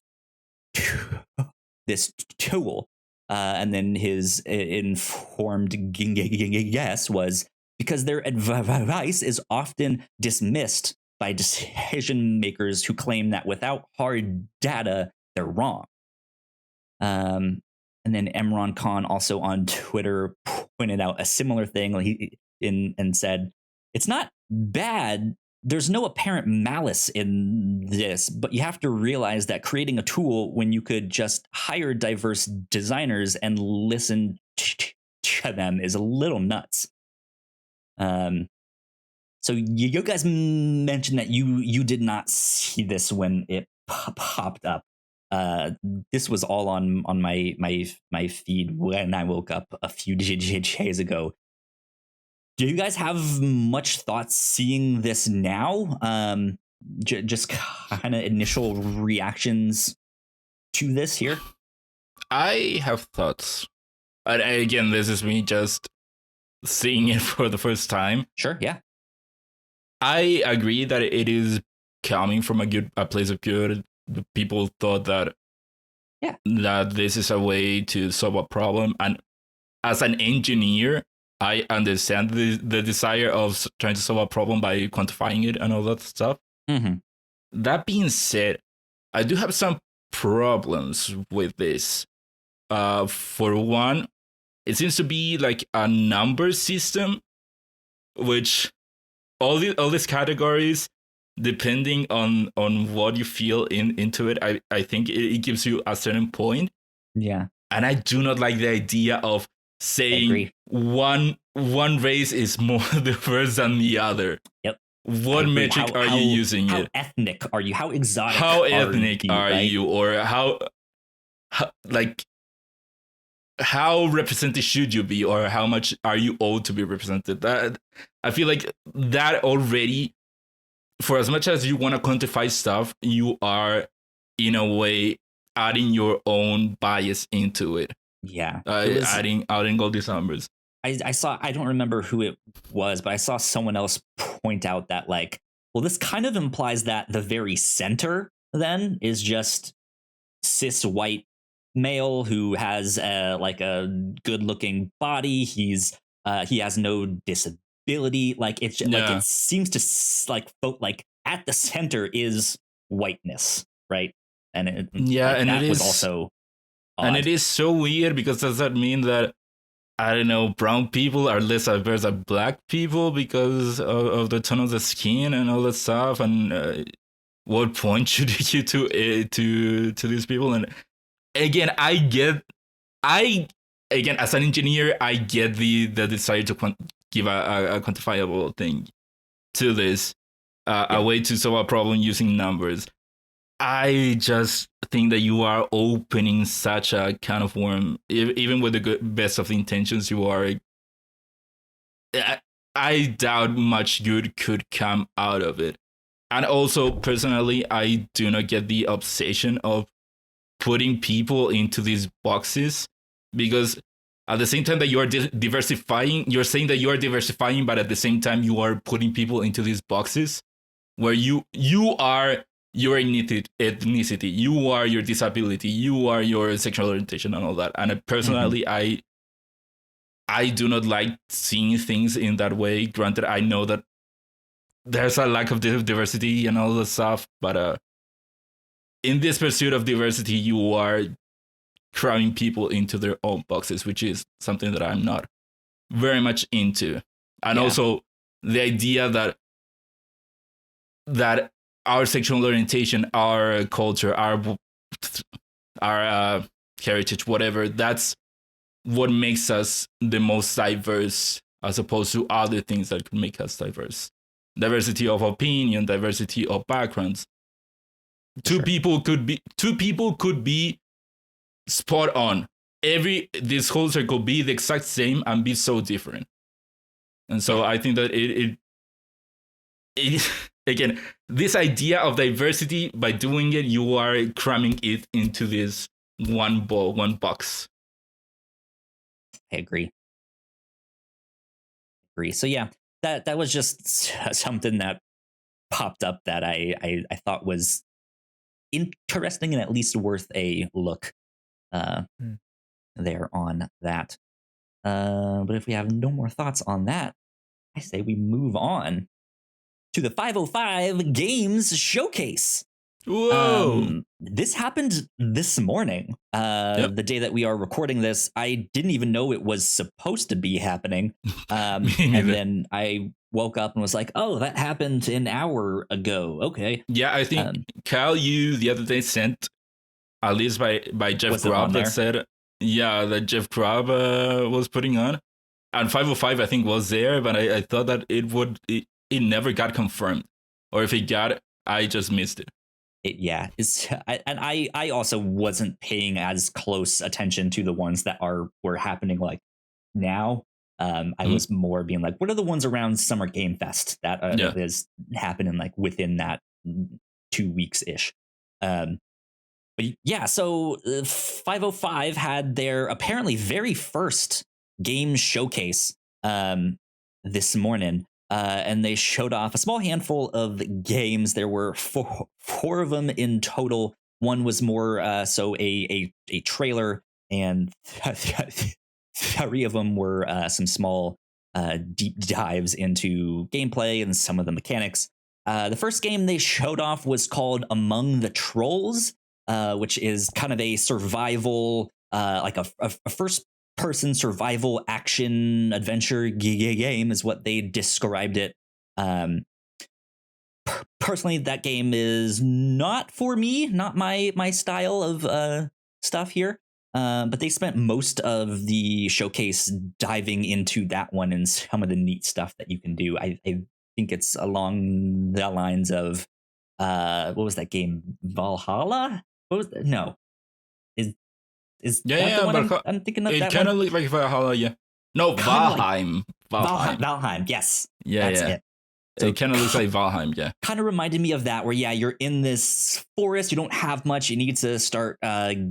tool? And then his informed guess was because their advice is often dismissed by decision makers who claim that without hard data, they're wrong. And then Emron Khan also on Twitter pointed out a similar thing and said, it's not bad. There's no apparent malice in this, but you have to realize that creating a tool when you could just hire diverse designers and listen to them is a little nuts. So you guys mentioned that you did not see this when it popped up. This was all on my feed when I woke up a few days ago. do you guys have much thoughts seeing this now? Just kind of initial reactions to this here. I have thoughts. And again, this is me just seeing it for the first time. Sure, yeah. I agree that it is coming from a place of good. People thought that this is a way to solve a problem, and as an engineer, I understand the desire of trying to solve a problem by quantifying it and all that stuff. Mm-hmm. That being said, I do have some problems with this. For one, it seems to be like a number system, which all these categories, depending on what you feel into it, I think it gives you a certain point. Yeah. And I do not like the idea of saying one race is more diverse than the other. Yep. What metric are you using how it? How ethnic are you? How exotic how ethnic are right? you? Or how represented should you be? Or how much are you owed to be represented? That I feel like that already, for as much as you want to quantify stuff, you are in a way adding your own bias into it. Yeah. Adding all these numbers. I saw, I don't remember who it was, but I saw someone else point out that, like, well, this kind of implies that the very center then is just cis white male who has like a good looking body. He has no disability. Like it's like it seems to like at the center is whiteness, right? And and that was also odd. And it is so weird, because does that mean that, I don't know, brown people are less diverse than black people because of the tone of the skin and all that stuff? And what point should you give to these people? And again, as an engineer, I get the desire to give a quantifiable thing to this, a way to solve a problem using numbers. I just think that you are opening such a can of worm, even with the best of intentions. I doubt much good could come out of it. And also, personally, I do not get the obsession of putting people into these boxes, because at the same time that you are diversifying, you're saying that you are diversifying, but at the same time you are putting people into these boxes where you are your ethnicity, you are your disability, you are your sexual orientation and all that. And personally, I do not like seeing things in that way. Granted, I know that there's a lack of diversity and all that stuff, but in this pursuit of diversity, you are cramming people into their own boxes, which is something that I'm not very much into. And also the idea that our sexual orientation, our culture, our heritage, whatever, that's what makes us the most diverse, as opposed to other things that could make us diverse. Diversity of opinion, diversity of backgrounds. Two people could be spot on. This whole circle be the exact same and be so different. And so I think that it again, this idea of diversity, by doing it, you are cramming it into this one box. I agree. So yeah, that was just something that popped up that I thought was interesting and at least worth a look there on that. But if we have no more thoughts on that, I say we move on to the 505 Games Showcase. Whoa! This happened this morning, the day that we are recording this. I didn't even know it was supposed to be happening. And then I woke up and was like, oh, that happened an hour ago. Okay. Yeah, I think Kyle, you the other day sent a list by Jeff Grubb that said, that Jeff Grubb was putting on. And 505, I think, was there, but I thought that it never got confirmed. Or if it got, I just missed it. I also wasn't paying as close attention to the ones that were happening like now. I was more being like, what are the ones around Summer Game Fest that is happening like within that 2 weeks ish. But yeah, so 505 had their apparently very first game showcase this morning. And they showed off a small handful of games. There were four of them in total. One was more so a trailer, and three of them were some small deep dives into gameplay and some of the mechanics. The first game they showed off was called Among the Trolls, which is kind of a survival, like a first-person survival action adventure game is what they described it. Personally, that game is not for me, not my style of stuff here. But they spent most of the showcase diving into that one and some of the neat stuff that you can do. I think it's along the lines of what was that game? Valhalla? What was that? No. Is that the one I'm thinking of? It kind of looks like Valhalla, yeah. No, Valheim. Valheim, yes. Yeah, that's it. So it kind of looks like Valheim, yeah. Kind of reminded me of that, where you're in this forest, you don't have much, you need to start gathering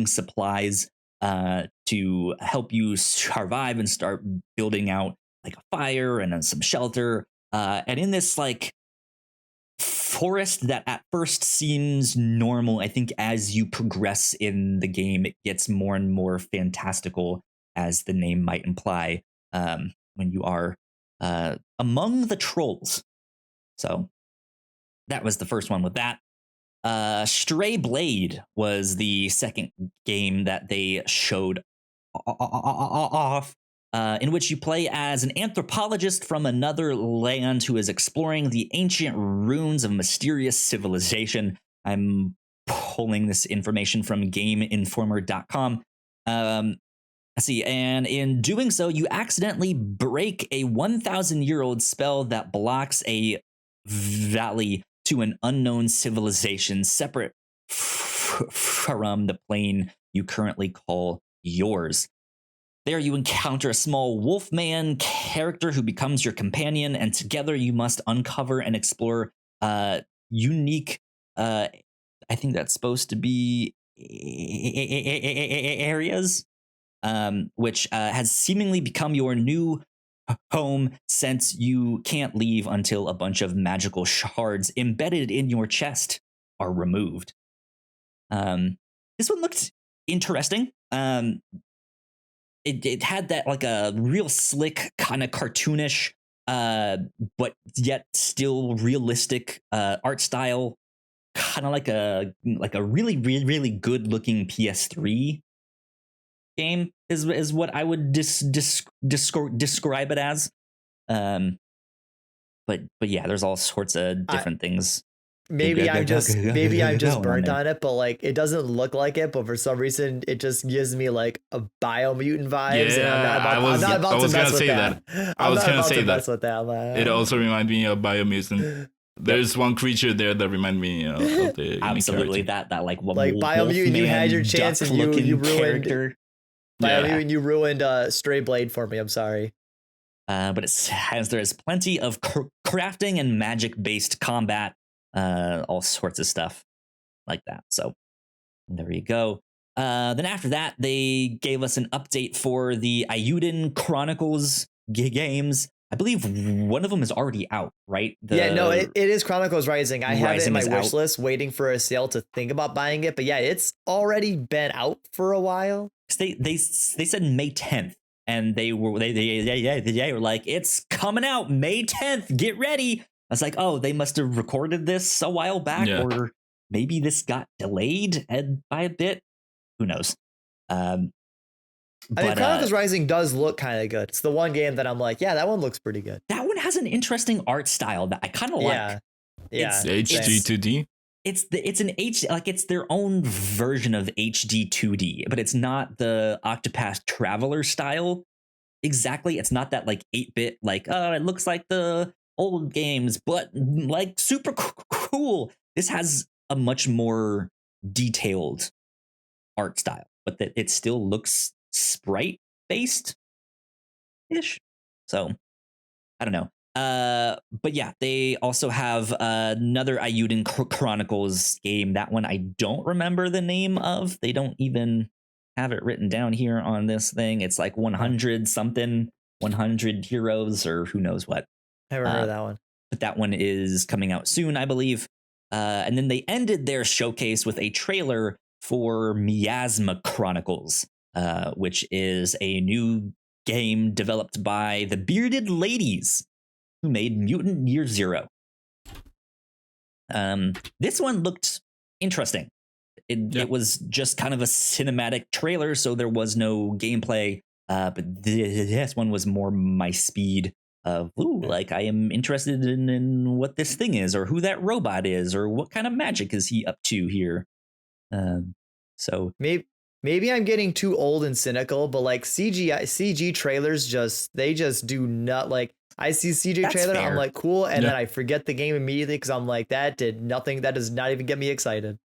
supplies to help you survive and start building out like a fire and then some shelter. And in this like forest that at first seems normal, I think as you progress in the game, it gets more and more fantastical, as the name might imply, when you are among the trolls. So that was the first one with that. Stray Blade was the second game that they showed off, in which you play as an anthropologist from another land who is exploring the ancient ruins of a mysterious civilization. I'm pulling this information from GameInformer.com. Let's see, and in doing so, you accidentally break a 1,000-year-old spell that blocks a valley to an unknown civilization separate from the plane you currently call yours. There you encounter a small wolfman character who becomes your companion, and together you must uncover and explore unique, I think that's supposed to be areas, which has seemingly become your new home, since you can't leave until a bunch of magical shards embedded in your chest are removed. This one looked interesting. It had that like a real slick kind of cartoonish, but yet still realistic art style, kind of like a really good looking PS3 game is what I would describe it as. But yeah, there's all sorts of different things. Maybe I'm just burnt on it, but like it doesn't look like it, but for some reason it just gives me like a Biomutant vibes. Yeah, and I'm not about to mess with that. I was gonna say that. With that. It also reminds me of Biomutant. There's one creature there that reminds me of the absolutely that like Biomutant. You had your chance and you ruined character. Biomutant. You ruined Stray Blade for me. I'm sorry. But it says there's plenty of crafting and magic based combat. All sorts of stuff like that. So there you go. Then after that, they gave us an update for the Ayudin Chronicles games. I believe one of them is already out, right? It is Chronicles Rising. I have it in my wish list waiting for a sale to think about buying it. But yeah, it's already been out for a while. They said May 10th. And they were like, it's coming out May 10th. Get ready. I was like, oh, they must have recorded this a while back, or maybe this got delayed by a bit. Who knows? I mean, Chronicles Rising does look kind of good. It's the one game that I'm like, yeah, that one looks pretty good. That one has an interesting art style that I kind of like. Yeah, it's HD 2D. It's their own version of HD 2D, but it's not the Octopath Traveler style exactly. It's not that like 8-bit, like it looks like the old games, but like super cool. This has a much more detailed art style, but that it still looks sprite based, ish. So I don't know. But yeah, they also have another Ayudin Chronicles game. That one I don't remember the name of. They don't even have it written down here on this thing. It's like 100 something, 100 heroes, or who knows what. Never heard of that one. But that one is coming out soon, I believe. And then they ended their showcase with a trailer for Miasma Chronicles, which is a new game developed by the Bearded Ladies, who made Mutant Year Zero. This one looked interesting. It was just kind of a cinematic trailer, so there was no gameplay. But this one was more my speed of, like, I am interested in what this thing is, or who that robot is, or what kind of magic is he up to here. So maybe I'm getting too old and cynical, but like CG trailers just do not, like, I see CG trailer, fair. I'm like, cool, and then I forget the game immediately because I'm like, that did nothing. That does not even get me excited.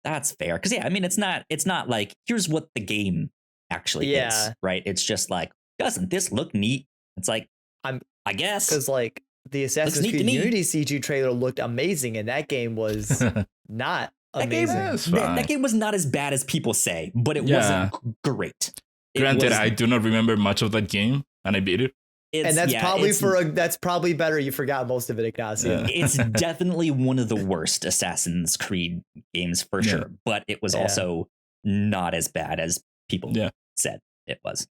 That's fair, because I mean, it's not like, here's what the game actually is, right? It's just like, doesn't this look neat? It's like, I guess, because like the Assassin's Creed Unity CG trailer looked amazing, and that game was not amazing. That game was not as bad as people say, but it wasn't great. Granted, I do not remember much of that game, and I beat it. And that's that's probably better. You forgot most of it, Ignacio. It's definitely one of the worst Assassin's Creed games for sure, but it was also not as bad as people said it was.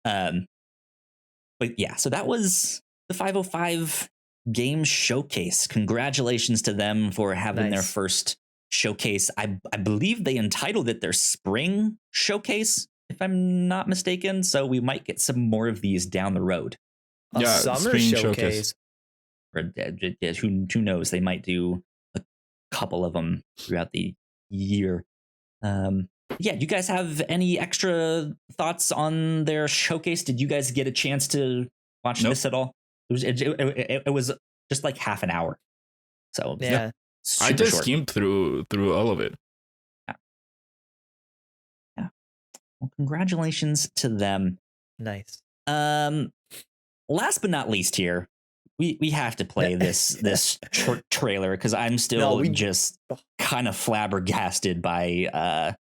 But yeah, so that was the 505 Game Showcase. Congratulations to them for having their first showcase. I believe they entitled it their Spring Showcase, if I'm not mistaken. So we might get some more of these down the road. A summer showcase. Or, who knows? They might do a couple of them throughout the year. Yeah, do you guys have any extra thoughts on their showcase? Did you guys get a chance to watch this at all? It was just like half an hour. So I just skimmed through all of it. Yeah. Well, congratulations to them. Nice. Last but not least here, we have to play this trailer because I'm still just kind of flabbergasted by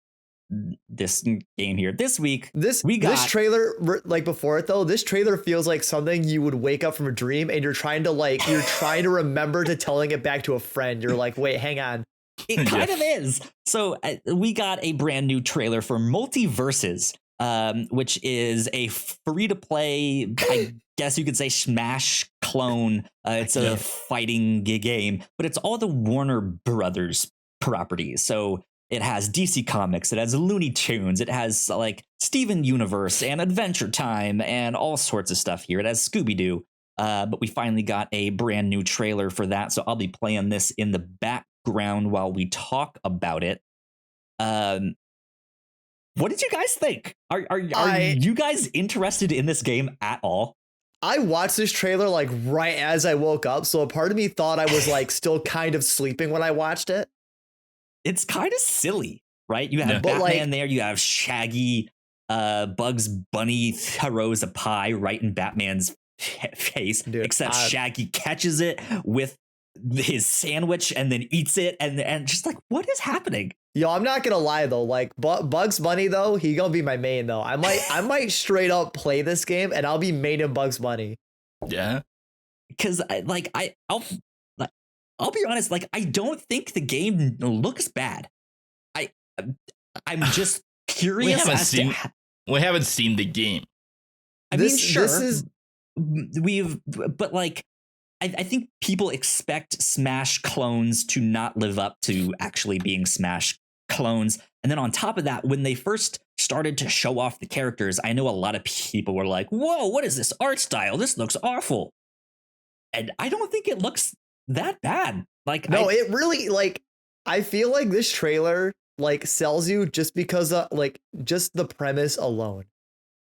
this game here. This week, this trailer, like before it though, this trailer feels like something you would wake up from a dream and you're trying to remember to telling it back to a friend. You're like, wait, hang on. It kind of is. So we got a brand new trailer for Multiverses, which is a free-to-play, I guess you could say, Smash clone. It's a fighting game, but it's all the Warner Brothers properties. So it has DC Comics, it has Looney Tunes, it has like Steven Universe and Adventure Time and all sorts of stuff here. It has Scooby-Doo. But we finally got a brand new trailer for that. So I'll be playing this in the background while we talk about it. What did you guys think? Are you guys interested in this game at all? I watched this trailer like right as I woke up, so a part of me thought I was like still kind of sleeping when I watched it. It's kind of silly, right? You have Batman there, you have Shaggy, Bugs Bunny throws a pie right in Batman's face, except Shaggy catches it with his sandwich and then eats it, and just like, what is happening? Yo, I'm not gonna lie though, like Bugs Bunny though, he gonna be my main though. I might straight up play this game and I'll be main in Bugs Bunny. Yeah, because I'll be honest, like, I don't think the game looks bad. I'm just curious. We haven't seen the game. But like, I think people expect Smash clones to not live up to actually being Smash clones. And then on top of that, when they first started to show off the characters, I know a lot of people were like, whoa, what is this art style? This looks awful. And I don't think it looks that bad. Like, no, it really, like, I feel like this trailer like sells you just because of like just the premise alone.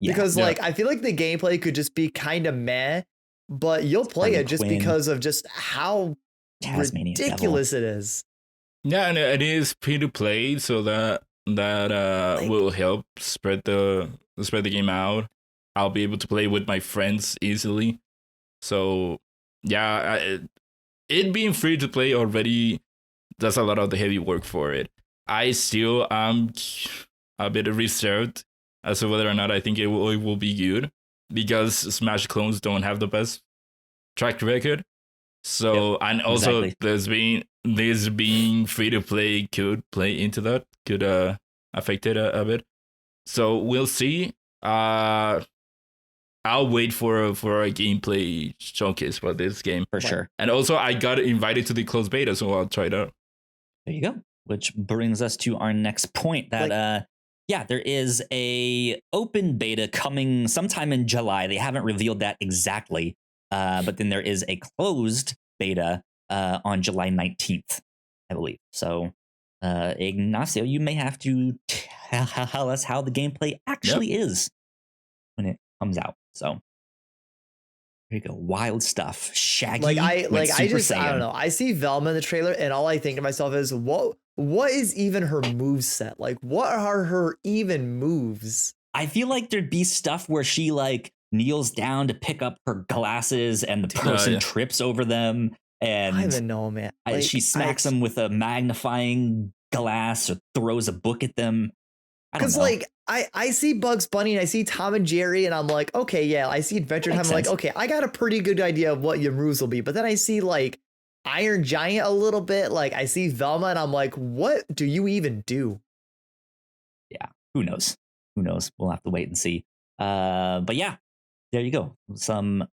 Because like, I feel like the gameplay could just be kind of meh, but you'll play it just because of just how ridiculous it is. Yeah, and it is free to play, so that will help spread the game out. I'll be able to play with my friends easily. So yeah, it being free to play already does a lot of the heavy work for it. I still am a bit reserved as to whether or not I think it will be good, because Smash clones don't have the best track record. So yep, and also exactly. there's being free to play could play into that, could affect it a bit. So we'll see. I'll wait for a gameplay showcase for this game for sure. And also I got invited to the closed beta, so I'll try it out. There you go. Which brings us to our next point that there is a open beta coming sometime in July. They haven't revealed that exactly, but then there is a closed beta on July 19th, I believe. So, Ignacio, you may have to tell us how the gameplay actually is when it comes out. So, there you go. Wild stuff. Shaggy. I don't know. I see Velma in the trailer, and all I think to myself is, what is even her moveset? Like, what are her even moves? I feel like there'd be stuff where she like kneels down to pick up her glasses and the person trips over them. And I don't even know, man. Like, she smacks them with a magnifying glass or throws a book at them. Because like I see Bugs Bunny and I see Tom and Jerry, and I'm like, okay, yeah, I see Adventure Time. I'm like, okay, I got a pretty good idea of what your moves will be. But then I see like Iron Giant a little bit. Like I see Velma, and I'm like, what do you even do? Yeah, who knows? Who knows? We'll have to wait and see. But yeah, there you go. Some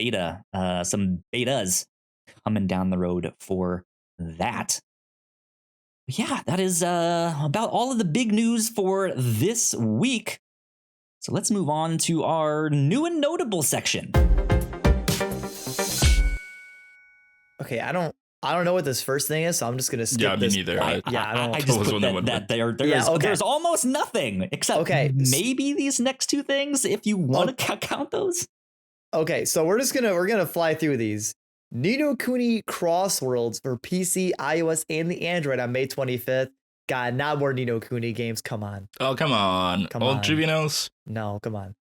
betas coming down the road for that. Yeah, that is about all of the big news for this week. So let's move on to our new and notable section. Okay, I don't know what this first thing is, so I'm just gonna skip this. Me neither. I just put that there's almost nothing except maybe these next two things, if you want to count those. Okay, so we're gonna fly through these. Ni no Kuni Crossworlds for PC, iOS, and the Android on May 25th. God, not more Ni no Kuni games. Come on. Oh, come on. Old Tribunos? No, come on.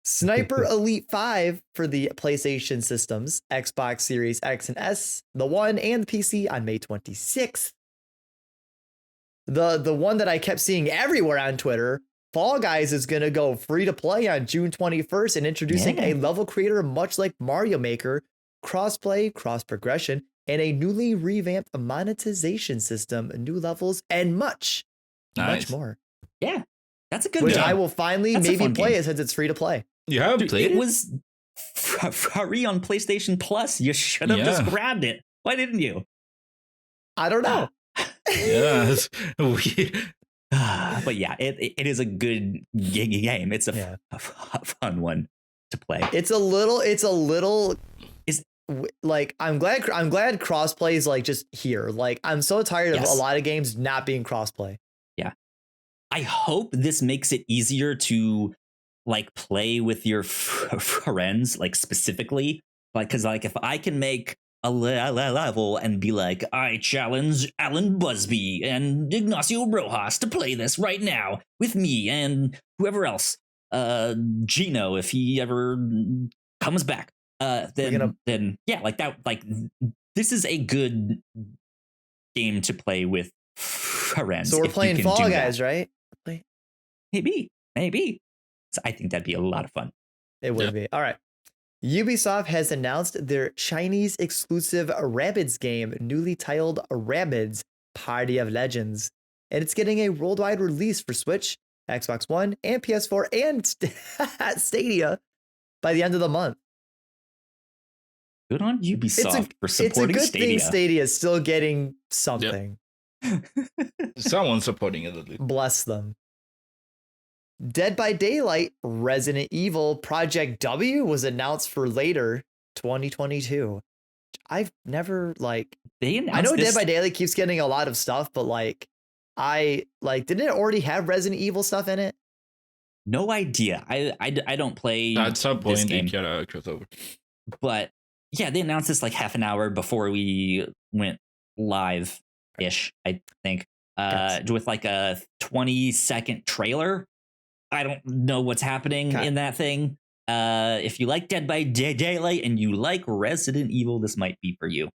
Sniper Elite 5 for the PlayStation systems, Xbox Series X and S, the One, and the PC on May 26th. The one that I kept seeing everywhere on Twitter, Fall Guys is going to go free to play on June 21st and introducing a level creator much like Mario Maker, crossplay, cross progression, and a newly revamped monetization system, new levels, and much more. Yeah, that's a good game. Which I will finally maybe play it since it's free to play. You haven't played it? It was free on PlayStation Plus. You should have just grabbed it. Why didn't you? I don't know. Yeah, that's weird. But yeah, it is a good game. It's a fun one to play. It's a little like I'm glad crossplay is like just here. Like I'm so tired of a lot of games not being crossplay. Yeah. I hope this makes it easier to like play with your friends, like specifically, like because like if I can make a level and be like, I challenge Alan Busby and Ignacio Rojas to play this right now with me and whoever else, Gino, if he ever comes back. Then like that, like this is a good game to play with friends. So we're playing Fall Guys, right? Maybe. So I think that'd be a lot of fun. It would be. All right. Ubisoft has announced their Chinese exclusive Rabbids game, newly titled Rabbids: Party of Legends, and it's getting a worldwide release for Switch, Xbox One, and PS4 and Stadia by the end of the month. Good on Ubisoft for supporting Stadia. It's a good thing Stadia is still getting something. Yep. Someone supporting it at least. Bless them. Dead by Daylight Resident Evil Project W was announced for later 2022. I've never I know Dead by Daylight keeps getting a lot of stuff, but didn't it already have Resident Evil stuff in it? No idea. I don't play at some point this game. They gotta crossover. But yeah, they announced this like half an hour before we went live-ish, I think, with like a 20-second trailer. I don't know what's happening in that thing. If you like Dead by Daylight and you like Resident Evil, this might be for you.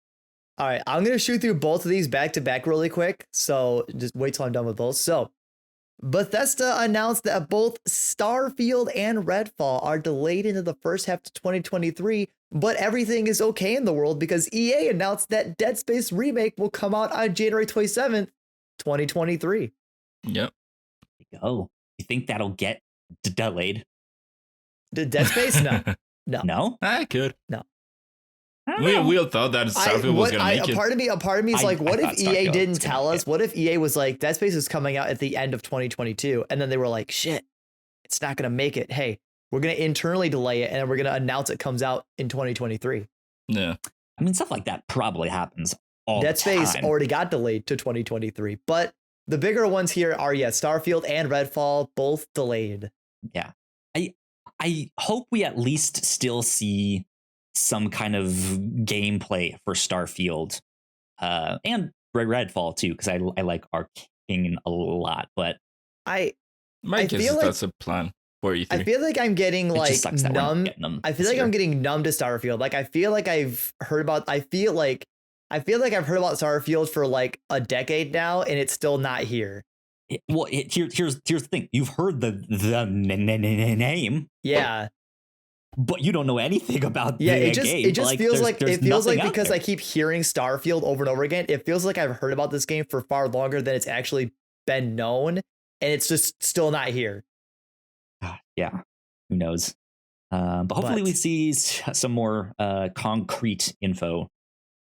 All right, I'm going to shoot through both of these back to back really quick. So just wait till I'm done with both. So Bethesda announced that both Starfield and Redfall are delayed into the first half of 2023, but everything is okay in the world because EA announced that Dead Space Remake will come out on January 27th, 2023. Yep. There you go. You think that'll get delayed? Dead Space? No. No? I could. No. We all thought that Starfield was going to make it. A part of me is like, what if EA didn't tell us? What if EA was like, Dead Space is coming out at the end of 2022, and then they were like, shit, it's not going to make it. Hey, we're going to internally delay it, and then we're going to announce it comes out in 2023. Yeah. I mean, stuff like that probably happens all Dead the time. Space already got delayed to 2023, but the bigger ones here are, Starfield and Redfall, both delayed. Yeah. I hope we at least still see some kind of gameplay for Starfield and Redfall too, because I like Arcane a lot, but my guess is that's a plan for E3. I feel like I'm getting like numb. I feel like I'm getting numb to Starfield. Like I feel like I've heard about I've heard about Starfield for like a decade now, and it's still not here. Here's the thing. You've heard the name. Yeah. But you don't know anything about it game. Just feels like because I keep hearing Starfield over and over again, it feels like I've heard about this game for far longer than it's actually been known, and it's just still not here. Yeah, who knows? But hopefully we see some more concrete info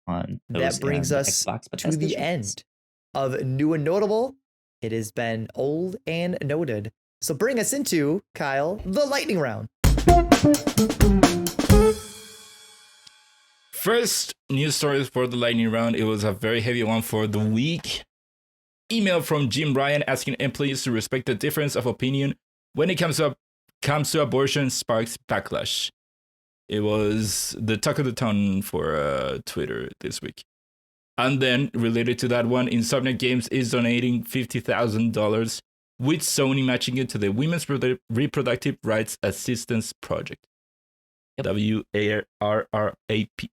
on those. That brings us to the end of New and Notable. It has been old and noted. So bring us into, Kyle, the lightning round. First news stories for the lightning round. It was a very heavy one for the week. Email from Jim Ryan asking employees to respect the difference of opinion when it comes to abortion sparks backlash. It was the talk of the town for Twitter this week. And then, related to that one, Insomniac Games is donating $50,000, with Sony matching it to the Women's Reproductive Rights Assistance Project. Yep. WARRAP.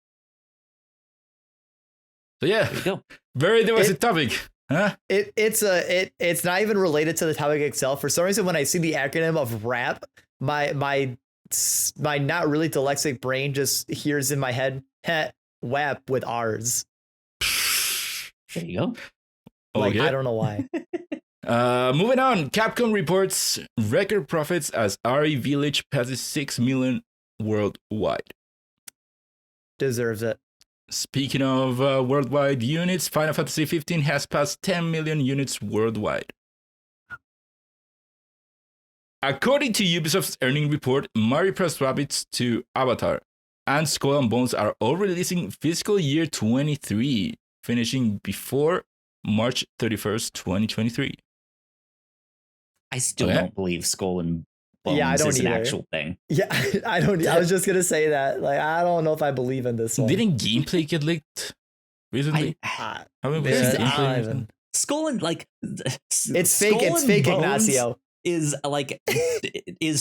So yeah, there you go. Very diverse topic. Huh? It's not even related to the topic itself. For some reason, when I see the acronym of RAP, my not really dyslexic brain just hears in my head WAP with R's. There you go. Like, I don't know why. Moving on, Capcom reports record profits as RE Village passes 6 million worldwide. Deserves it. Speaking of worldwide units, Final Fantasy 15 has passed 10 million units worldwide. According to Ubisoft's earnings report, Mario Plus Rabbids 2 Avatar and Skull and Bones are all releasing fiscal year 23, finishing before March 31st, 2023. I still don't believe Skull and Bones I don't is an either. actual thing. Yeah, I don't. I was just gonna say that. Like, I don't know if I believe in this one. Didn't gameplay get leaked recently? Haven't we seen gameplay recently? Skull and it's fake. It's fake, Ignacio. Is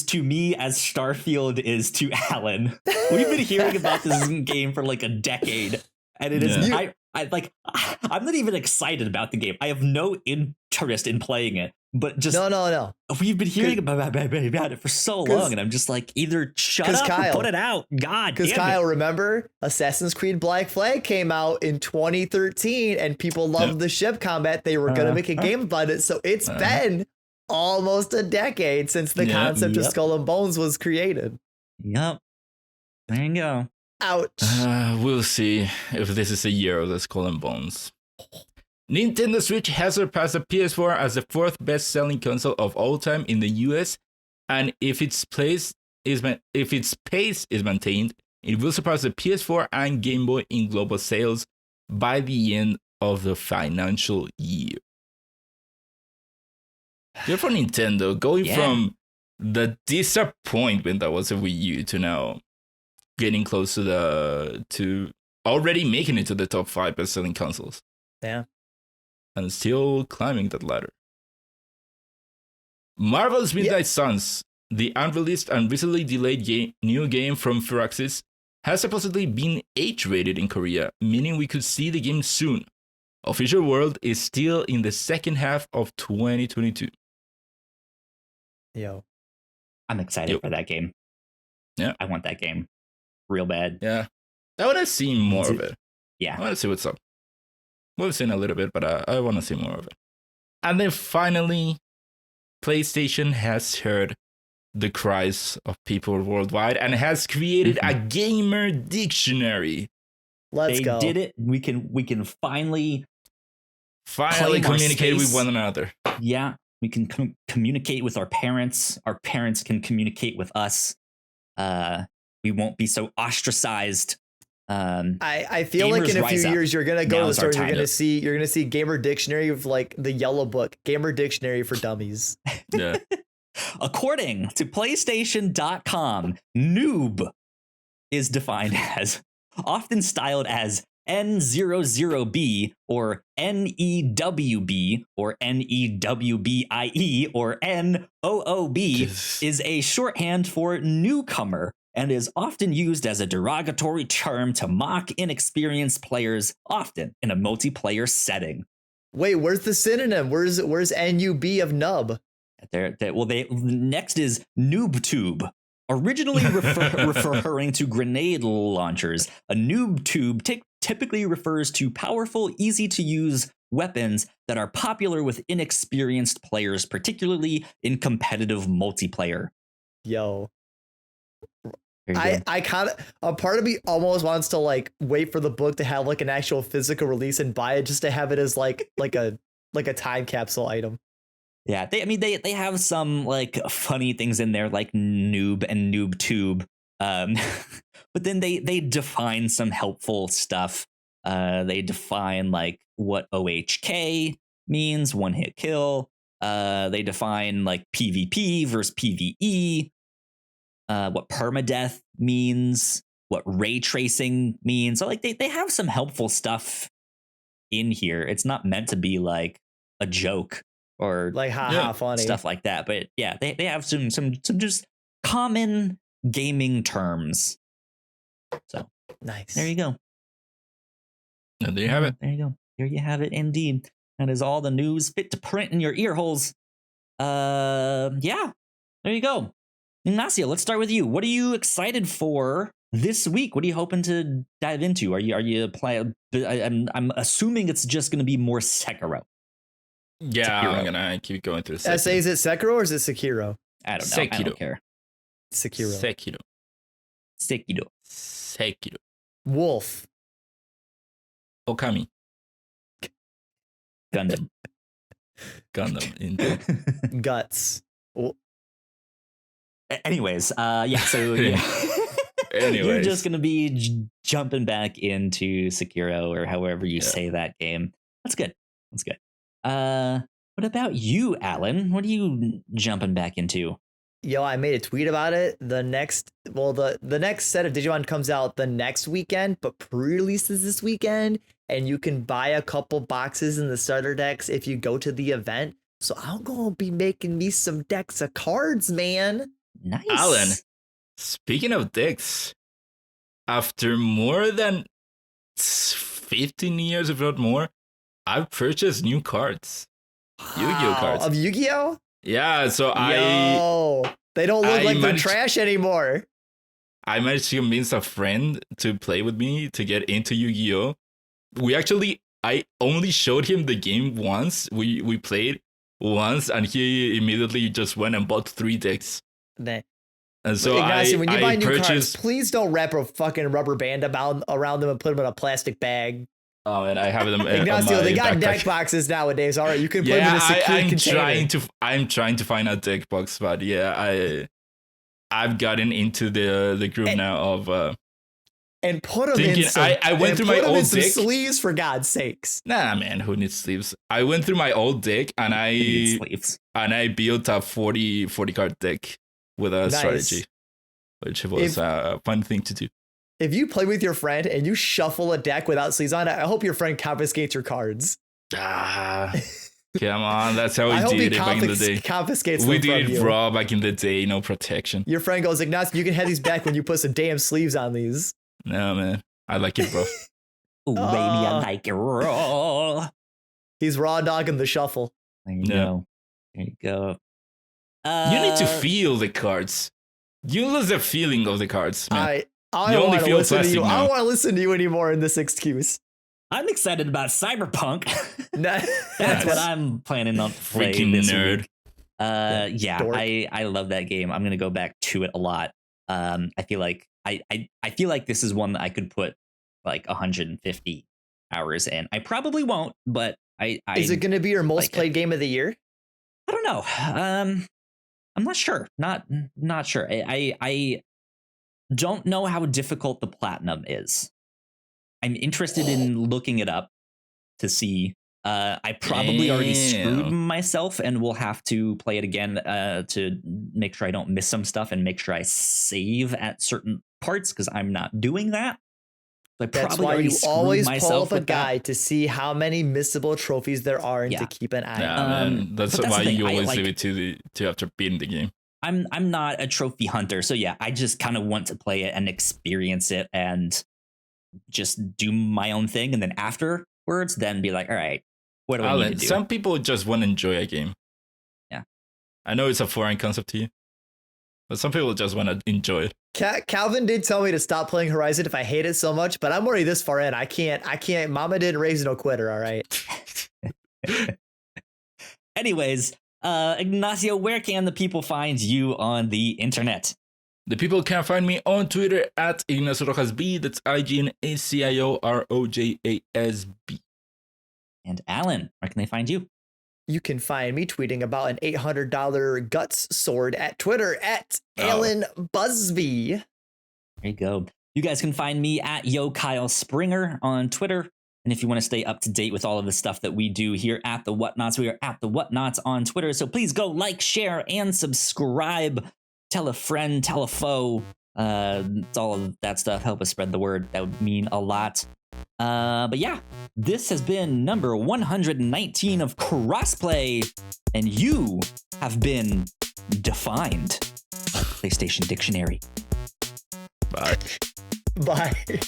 to me as Starfield is to Alan. We've been hearing about this game for like a decade, and it is. I'm not even excited about the game. I have no interest in playing it. But just no. We've been hearing about it for so long, and I'm just like, either shut up or put it out. God, because Kyle, remember Assassin's Creed Black Flag came out in 2013, and people loved the ship combat. They were gonna make a game about it, so it's been almost a decade since the concept of Skull and Bones was created. Yep, there you go. Ouch. We'll see if this is a year of the Skull and Bones. Nintendo Switch has surpassed the PS4 as the fourth best-selling console of all time in the US, and if its pace is maintained, it will surpass the PS4 and Game Boy in global sales by the end of the financial year. Good for Nintendo, going from the disappointment that was a Wii U to now getting close to already making it to the top 5 best-selling consoles. Yeah. And still climbing that ladder. Marvel's Midnight Suns, the unreleased and recently delayed new game from Firaxis, has supposedly been age-rated in Korea, meaning we could see the game soon. Official world is still in the second half of 2022. Yo. I'm excited for that game. Yeah. I want that game real bad. Yeah. I want to see more of it. Yeah. I want to see what's up. We've seen a little bit, but I want to see more of it. And then finally, PlayStation has heard the cries of people worldwide and has created a gamer dictionary. Let's go. They did it. We can finally communicate with one another. Yeah, we can communicate with our parents. Our parents can communicate with us. We won't be so ostracized. I feel like in a few years you're gonna go to the store and you're gonna see Gamer Dictionary of like the yellow book, Gamer Dictionary for Dummies. Yeah. According to PlayStation.com, noob is defined as often styled as N00B or NEWB or NEWBIE or NOOB is a shorthand for newcomer and is often used as a derogatory term to mock inexperienced players, often in a multiplayer setting. Wait, where's the synonym? Where's NUB of nub? Next is NoobTube. Originally referring to grenade launchers, a noob tube typically refers to powerful, easy-to-use weapons that are popular with inexperienced players, particularly in competitive multiplayer. Yo. I kind of, a part of me almost wants to like wait for the book to have like an actual physical release and buy it just to have it as like a time capsule item. Yeah, they have some like funny things in there like noob and noob tube. But then they define some helpful stuff. They define like what OHK means, one hit kill. They define like PvP versus PvE. What permadeath means, what ray tracing means. So like they have some helpful stuff in here. It's not meant to be like a joke or like funny stuff like that. But yeah, they have some just common gaming terms. So nice. There you go. And there you have it. There you go. There you have it indeed. That is all the news fit to print in your ear holes. Yeah. There you go. Ignacio, let's start with you. What are you excited for this week? What are you hoping to dive into? Are you playing? I'm assuming it's just going to be more Sekiro. Yeah, Sekiro. I'm gonna keep going through Sekiro. SA, is it Sekiro or is it Sekiro? I don't know. Sekiro. I don't care. Sekiro. Wolf. Okami. Gundam. Indeed. Guts. Anyways, yeah, so yeah. Anyways. You're just gonna be jumping back into Sekiro or however you say that game. That's good. What about you, Alan? What are you jumping back into? Yo, I made a tweet about it. The next set of Digimon comes out the next weekend, but pre-releases this weekend, and you can buy a couple boxes in the starter decks if you go to the event. So I'm gonna be making me some decks of cards, man. Nice. Alan, speaking of decks, after more than 15 years, if not more, I've purchased new cards. Yu-Gi-Oh cards. Of Yu-Gi-Oh? Yeah, so they don't look like they're trash anymore. I managed to convince a friend to play with me to get into Yu-Gi-Oh. I only showed him the game once. We played once, and he immediately just went and bought 3 decks. Nah. And so Ignacio, when you buy new cards, please don't wrap a fucking rubber band around them and put them in a plastic bag. Oh, and I have them. Ignacio, they got deck boxes nowadays. All right, you can put them in a secure container. I'm trying to find a deck box, but yeah, I've gotten into the group now of and put them in some. I went through my old deck. Sleeves, for God's sakes. Nah, man, who needs sleeves? I went through my old deck and I built a 40 card deck with a strategy, which was a fun thing to do. If you play with your friend and you shuffle a deck without sleeves on it, I hope your friend confiscates your cards. Come on, that's how I hope we he did it back in the day. confiscates We them from did it you. raw back in the day, no protection. Your friend goes, Ignacio, you can have these back when you put some damn sleeves on these. No, man. I like it, bro. Ooh, baby, I like it raw. He's raw dogging the shuffle. There you Yeah. go. There you go. You need to feel the cards. You lose the feeling of the cards, man. I You don't only want to feel listen to you. plastic I don't now. want to listen to you anymore in this excuse. I'm excited about Cyberpunk. That's That's what I'm planning on playing Freaking this nerd. week. Yeah, dork. I love that game. I'm gonna go back to it a lot. I feel like I feel like this is one that I could put like 150 hours in. I probably won't, but I Is it going to be your most like played game of the year? I don't know. I'm not sure. Not sure. I don't know how difficult the platinum is. I'm interested in looking it up to see. I probably already screwed Damn. myself and will have to play it again to make sure I don't miss some stuff and make sure I save at certain parts because I'm not doing that. I That's probably why already you screwed always pull myself up a with that. guide to see how many missable trophies there are and to Yeah. keep an eye Yeah, on. man. That's but that's why the thing, you I always like- leave it to after beating the game. I'm not a trophy hunter, so yeah, I just kind of want to play it and experience it and just do my own thing, and then afterwards, then be like, all right, what do I need Alan, to do? some people just want to enjoy a game. Yeah. I know it's a foreign concept to you, but some people just want to enjoy it. Calvin did tell me to stop playing Horizon if I hate it so much, but I'm already this far in. I can't. Mama didn't raise no quitter, all right? Anyways, Ignacio, where can the people find you on the internet? The people can find me on Twitter at Ignacio Rojas B. That's IGNACIOROJASB. And Alan, where can they find you? You can find me tweeting about an $800 guts sword at Twitter at Alan Busby. There you go. You guys can find me at Yo Kyle Springer on Twitter. And if you want to stay up to date with all of the stuff that we do here at the Whatnauts, we are at the Whatnauts on Twitter. So please go like, share, and subscribe. Tell a friend, tell a foe. It's all of that stuff. Help us spread the word. That would mean a lot. But yeah, this has been number 119 of Crossplay, and you have been defined. PlayStation Dictionary. Bye. Bye.